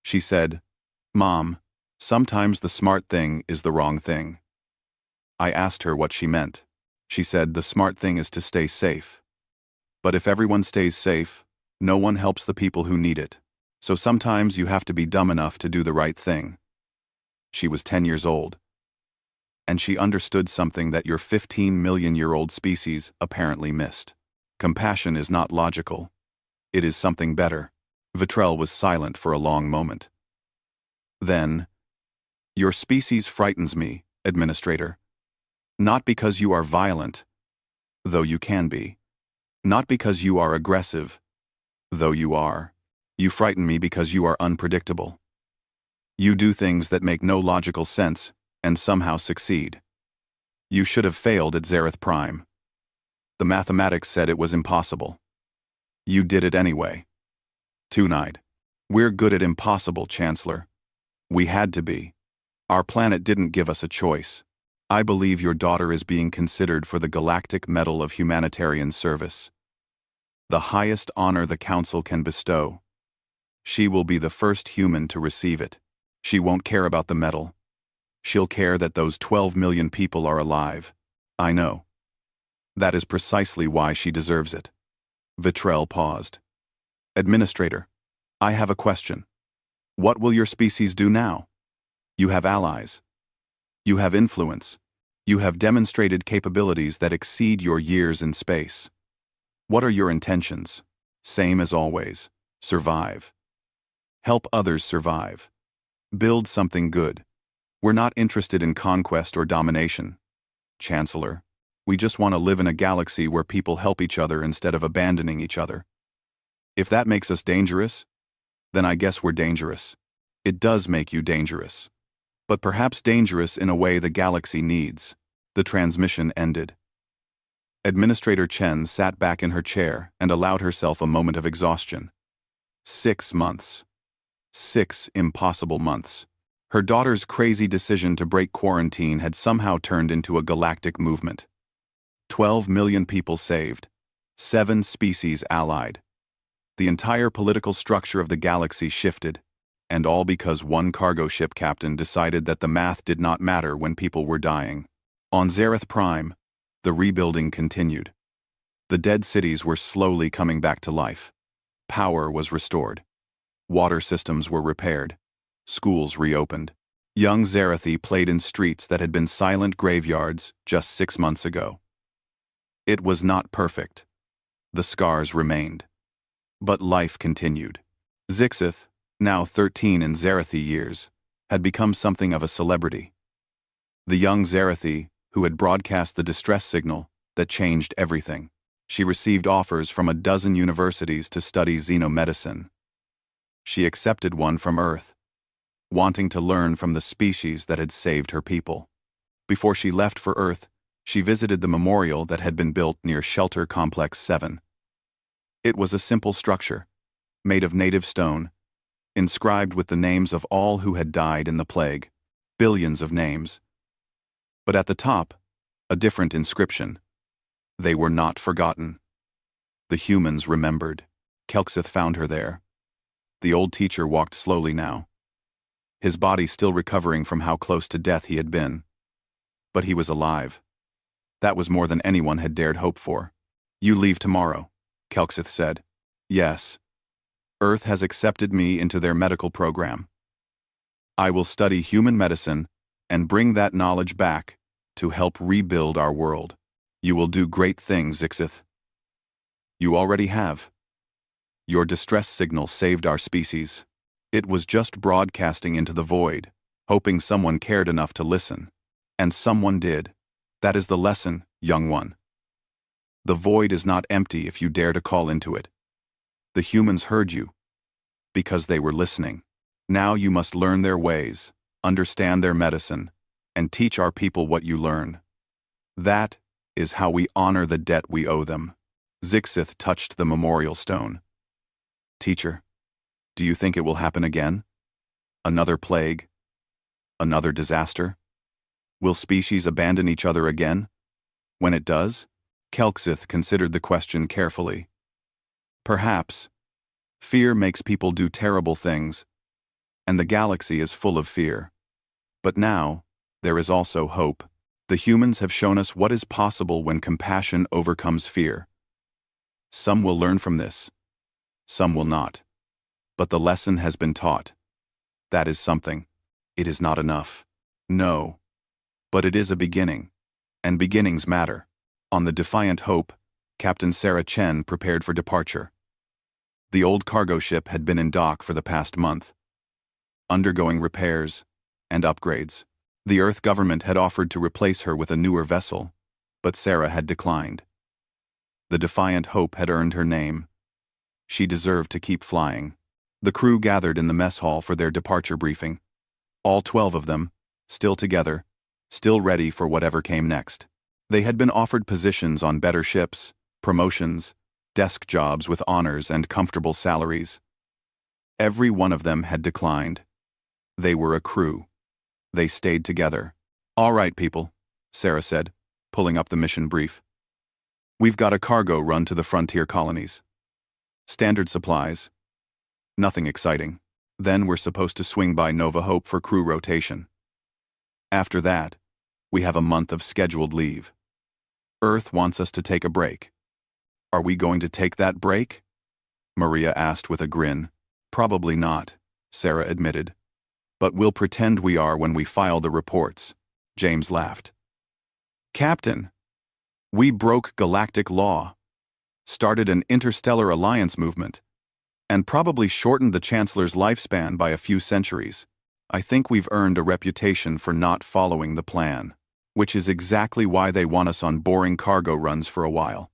She said, Mom, sometimes the smart thing is the wrong thing. I asked her what she meant. She said the smart thing is to stay safe. But if everyone stays safe, no one helps the people who need it. So sometimes you have to be dumb enough to do the right thing. She was 10 years old. And she understood something that your 15-million-year-old species apparently missed. Compassion is not logical. It is something better. Vitrell was silent for a long moment. Then, your species frightens me, Administrator. Not because you are violent, though you can be. Not because you are aggressive, though you are. You frighten me because you are unpredictable. You do things that make no logical sense and somehow succeed. You should have failed at Zareth Prime. The mathematics said it was impossible. You did it anyway. Tonight. We're good at impossible, Chancellor. We had to be. Our planet didn't give us a choice. I believe your daughter is being considered for the Galactic Medal of Humanitarian Service. The highest honor the Council can bestow. She will be the first human to receive it. She won't care about the medal. She'll care that those 12 million people are alive. I know. That is precisely why she deserves it. Vitrell paused. Administrator, I have a question. What will your species do now? You have allies. You have influence. You have demonstrated capabilities that exceed your years in space. What are your intentions? Same as always. Survive. Help others survive. Build something good. We're not interested in conquest or domination. Chancellor, we just want to live in a galaxy where people help each other instead of abandoning each other. If that makes us dangerous, then I guess we're dangerous. It does make you dangerous. But perhaps dangerous in a way the galaxy needs. The transmission ended. Administrator Chen sat back in her chair and allowed herself a moment of exhaustion. 6 months. 6 impossible months. Her daughter's crazy decision to break quarantine had somehow turned into a galactic movement. 12 million people saved. 7 species allied. The entire political structure of the galaxy shifted, and all because one cargo ship captain decided that the math did not matter when people were dying. On Zareth Prime, the rebuilding continued. The dead cities were slowly coming back to life. Power was restored. Water systems were repaired. Schools reopened. Young Zarethi played in streets that had been silent graveyards just 6 months ago. It was not perfect. The scars remained. But life continued. Zixith, now 13 in Zarethi years, had become something of a celebrity. The young Zarethi, who had broadcast the distress signal that changed everything. She received offers from a dozen universities to study xenomedicine. She accepted one from Earth, wanting to learn from the species that had saved her people. Before she left for Earth, she visited the memorial that had been built near Shelter Complex 7. It was a simple structure, made of native stone, inscribed with the names of all who had died in the plague, billions of names. But at the top, a different inscription. They were not forgotten. The humans remembered. Kelksith found her there. The old teacher walked slowly now, his body still recovering from how close to death he had been. But he was alive. That was more than anyone had dared hope for. "You leave tomorrow," Kelksith said. "Yes. Earth has accepted me into their medical program. I will study human medicine and bring that knowledge back to help rebuild our world. You will do great things, Zixith. You already have. Your distress signal saved our species. It was just broadcasting into the void, hoping someone cared enough to listen. And someone did. That is the lesson, young one. The void is not empty if you dare to call into it. The humans heard you, because they were listening. Now you must learn their ways, understand their medicine, and teach our people what you learn. That is how we honor the debt we owe them." Zixith touched the memorial stone. "Teacher, do you think it will happen again? Another plague? Another disaster? Will species abandon each other again? When it does?" Kelksith considered the question carefully. "Perhaps. Fear makes people do terrible things, and the galaxy is full of fear. But now, there is also hope. The humans have shown us what is possible when compassion overcomes fear. Some will learn from this. Some will not. But the lesson has been taught. That is something. It is not enough. No. But it is a beginning. And beginnings matter." On the Defiant Hope, Captain Sarah Chen prepared for departure. The old cargo ship had been in dock for the past month, undergoing repairs and upgrades. The Earth government had offered to replace her with a newer vessel, but Sarah had declined. The Defiant Hope had earned her name. She deserved to keep flying. The crew gathered in the mess hall for their departure briefing. All 12 of them, still together, still ready for whatever came next. They had been offered positions on better ships, promotions, desk jobs with honors and comfortable salaries. Every one of them had declined. They were a crew. They stayed together. "All right, people," Sarah said, pulling up the mission brief. "We've got a cargo run to the frontier colonies. Standard supplies. Nothing exciting. Then we're supposed to swing by Nova Hope for crew rotation. After that, we have a month of scheduled leave. Earth wants us to take a break. Are we going to take that break?" Maria asked with a grin. "Probably not," Sarah admitted. "But we'll pretend we are when we file the reports," James laughed. "Captain, we broke galactic law, started an interstellar alliance movement, and probably shortened the Chancellor's lifespan by a few centuries. I think we've earned a reputation for not following the plan, which is exactly why they want us on boring cargo runs for a while.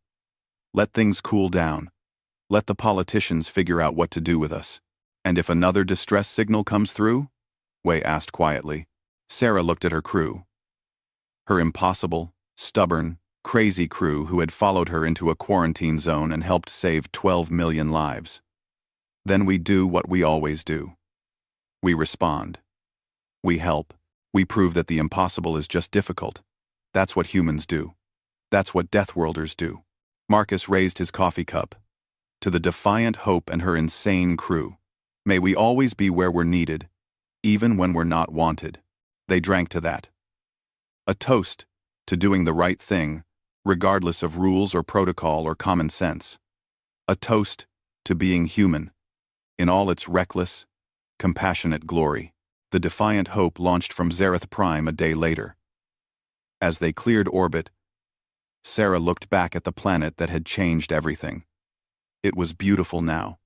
Let things cool down. Let the politicians figure out what to do with us. And if another distress signal comes through?" Wei asked quietly. Sarah looked at her crew. Her impossible, stubborn, crazy crew who had followed her into a quarantine zone and helped save 12 million lives. "Then we do what we always do. We respond. We help. We prove that the impossible is just difficult. That's what humans do. That's what Deathworlders do." Marcus raised his coffee cup. To the Defiant Hope and her insane crew. May we always be where we're needed, even when we're not wanted. They drank to that. A toast to doing the right thing, regardless of rules or protocol or common sense. A toast to being human, in all its reckless, compassionate glory. The Defiant Hope launched from Zareth Prime a day later. As they cleared orbit, Sarah looked back at the planet that had changed everything. It was beautiful now,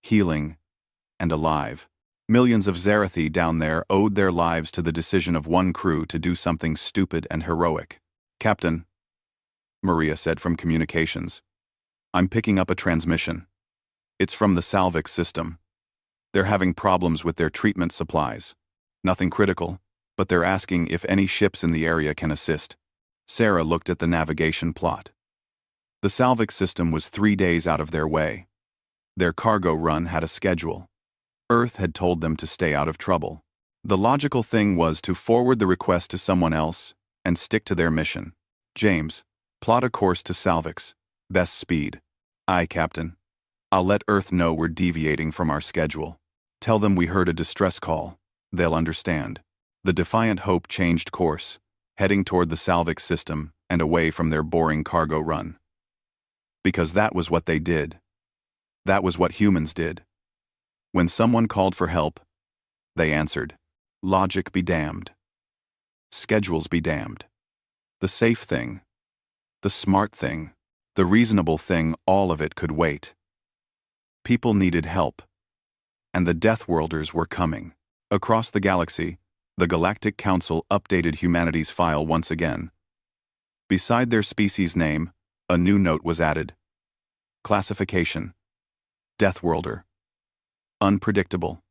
healing, and alive. Millions of Zarathi down there owed their lives to the decision of one crew to do something stupid and heroic. "Captain," Maria said from communications, "I'm picking up a transmission. It's from the Salvix system. They're having problems with their treatment supplies. Nothing critical, but they're asking if any ships in the area can assist." Sarah looked at the navigation plot. The Salvix system was 3 days out of their way. Their cargo run had a schedule. Earth had told them to stay out of trouble. The logical thing was to forward the request to someone else and stick to their mission. "James, plot a course to Salvix. Best speed." "Aye, Captain. I'll let Earth know we're deviating from our schedule. Tell them we heard a distress call. They'll understand." The Defiant Hope changed course, heading toward the Salvix system and away from their boring cargo run. Because that was what they did. That was what humans did. When someone called for help, they answered. Logic be damned. Schedules be damned. The safe thing, the smart thing, the reasonable thing, all of it could wait. People needed help. And the Deathworlders were coming. Across the galaxy, the Galactic Council updated humanity's file once again. Beside their species name, a new note was added. Classification: Deathworlder. Unpredictable.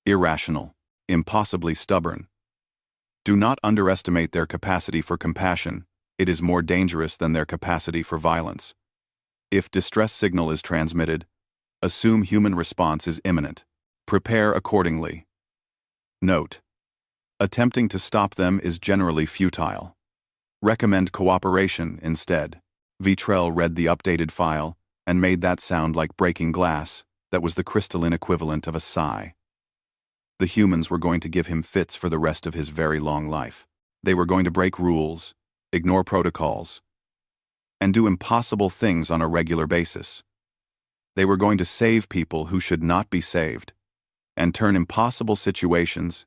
Irrational. Impossibly stubborn. Do not underestimate their capacity for compassion. It is more dangerous than their capacity for violence. If distress signal is transmitted, assume human response is imminent. Prepare accordingly. Note: attempting to stop them is generally futile. Recommend cooperation instead. Vitrell read the updated file and made that sound like breaking glass. That was the crystalline equivalent of a sigh. The humans were going to give him fits for the rest of his very long life. They were going to break rules, ignore protocols, and do impossible things on a regular basis. They were going to save people who should not be saved, and turn impossible situations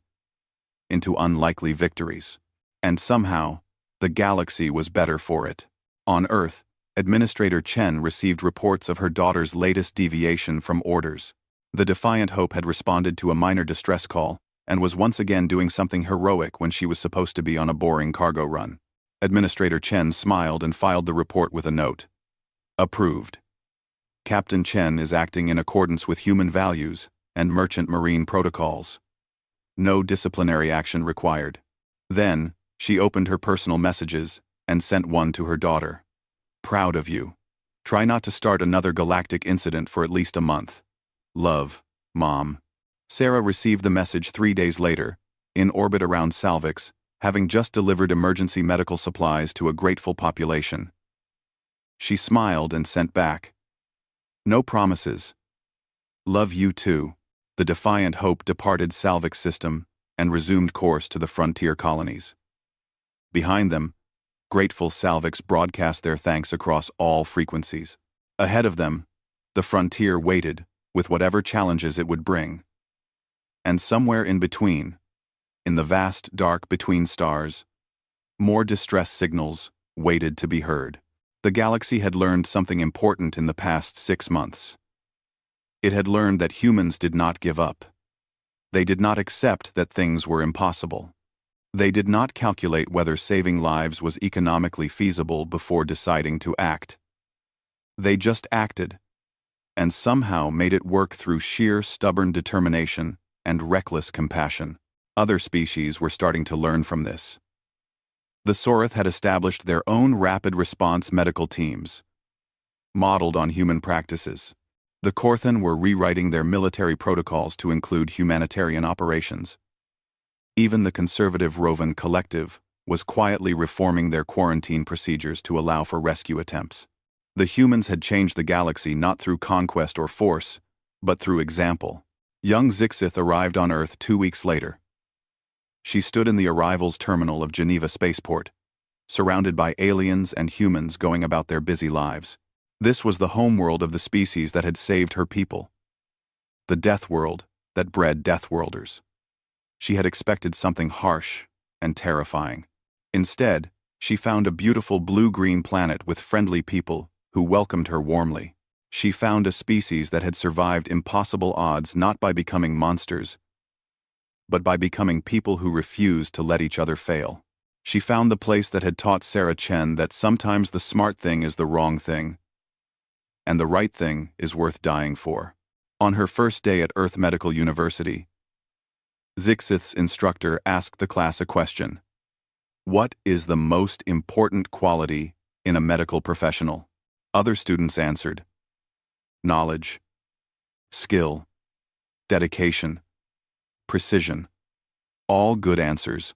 into unlikely victories. And somehow, the galaxy was better for it. On Earth, Administrator Chen received reports of her daughter's latest deviation from orders. The Defiant Hope had responded to a minor distress call and was once again doing something heroic when she was supposed to be on a boring cargo run. Administrator Chen smiled and filed the report with a note. Approved. Captain Chen is acting in accordance with human values and merchant marine protocols. No disciplinary action required. Then, she opened her personal messages and sent one to her daughter. Proud of you. Try not to start another galactic incident for at least a month. Love, Mom. Sarah received the message 3 days later, in orbit around Salvix, having just delivered emergency medical supplies to a grateful population. She smiled and sent back. No promises. Love you too. The Defiant Hope departed Salvix system and resumed course to the frontier colonies. Behind them, grateful Salvix broadcast their thanks across all frequencies. Ahead of them, the frontier waited, with whatever challenges it would bring. And somewhere in between, in the vast dark between stars, more distress signals waited to be heard. The galaxy had learned something important in the past 6 months. It had learned that humans did not give up. They did not accept that things were impossible. They did not calculate whether saving lives was economically feasible before deciding to act. They just acted, and somehow made it work through sheer stubborn determination and reckless compassion. Other species were starting to learn from this. The Sorith had established their own rapid response medical teams, modeled on human practices. The Korthan were rewriting their military protocols to include humanitarian operations. Even the conservative Rovan Collective was quietly reforming their quarantine procedures to allow for rescue attempts. The humans had changed the galaxy not through conquest or force, but through example. Young Zixith arrived on Earth 2 weeks later. She stood in the arrivals terminal of Geneva Spaceport, surrounded by aliens and humans going about their busy lives. This was the homeworld of the species that had saved her people. The death world that bred Deathworlders. She had expected something harsh and terrifying. Instead, she found a beautiful blue-green planet with friendly people who welcomed her warmly. She found a species that had survived impossible odds not by becoming monsters, but by becoming people who refused to let each other fail. She found the place that had taught Sarah Chen that sometimes the smart thing is the wrong thing, and the right thing is worth dying for. On her first day at Earth Medical University, Zixith's instructor asked the class a question. What is the most important quality in a medical professional? Other students answered. Knowledge, skill, dedication, precision. All good answers.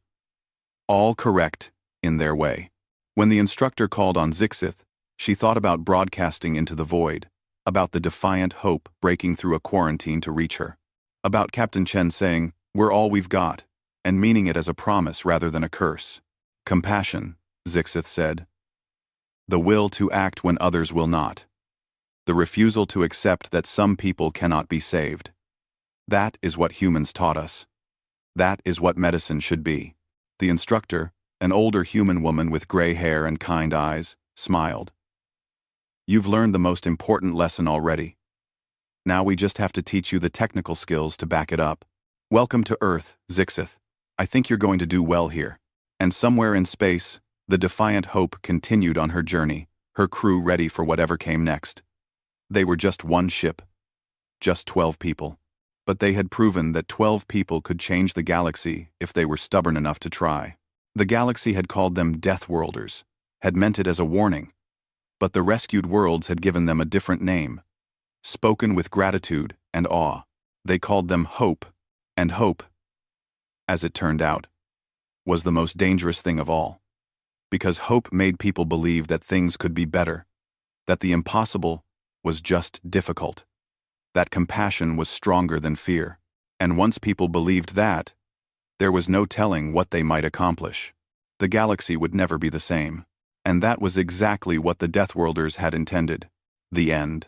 All correct in their way. When the instructor called on Zixith, she thought about broadcasting into the void, about the defiant hope breaking through a quarantine to reach her, about Captain Chen saying, "We're all we've got," and meaning it as a promise rather than a curse. Compassion, Zixith said. The will to act when others will not. The refusal to accept that some people cannot be saved. That is what humans taught us. That is what medicine should be. The instructor, an older human woman with gray hair and kind eyes, smiled. You've learned the most important lesson already. Now we just have to teach you the technical skills to back it up. Welcome to Earth, Zixith. I think you're going to do well here. And somewhere in space, the Defiant Hope continued on her journey, her crew ready for whatever came next. They were just one ship. Just 12 people. But they had proven that 12 people could change the galaxy if they were stubborn enough to try. The galaxy had called them Deathworlders, had meant it as a warning. But the rescued worlds had given them a different name. Spoken with gratitude and awe, they called them Hope, and hope, as it turned out, was the most dangerous thing of all. Because hope made people believe that things could be better, that the impossible was just difficult, that compassion was stronger than fear, and once people believed that, there was no telling what they might accomplish. The galaxy would never be the same, and that was exactly what the Deathworlders had intended. The end.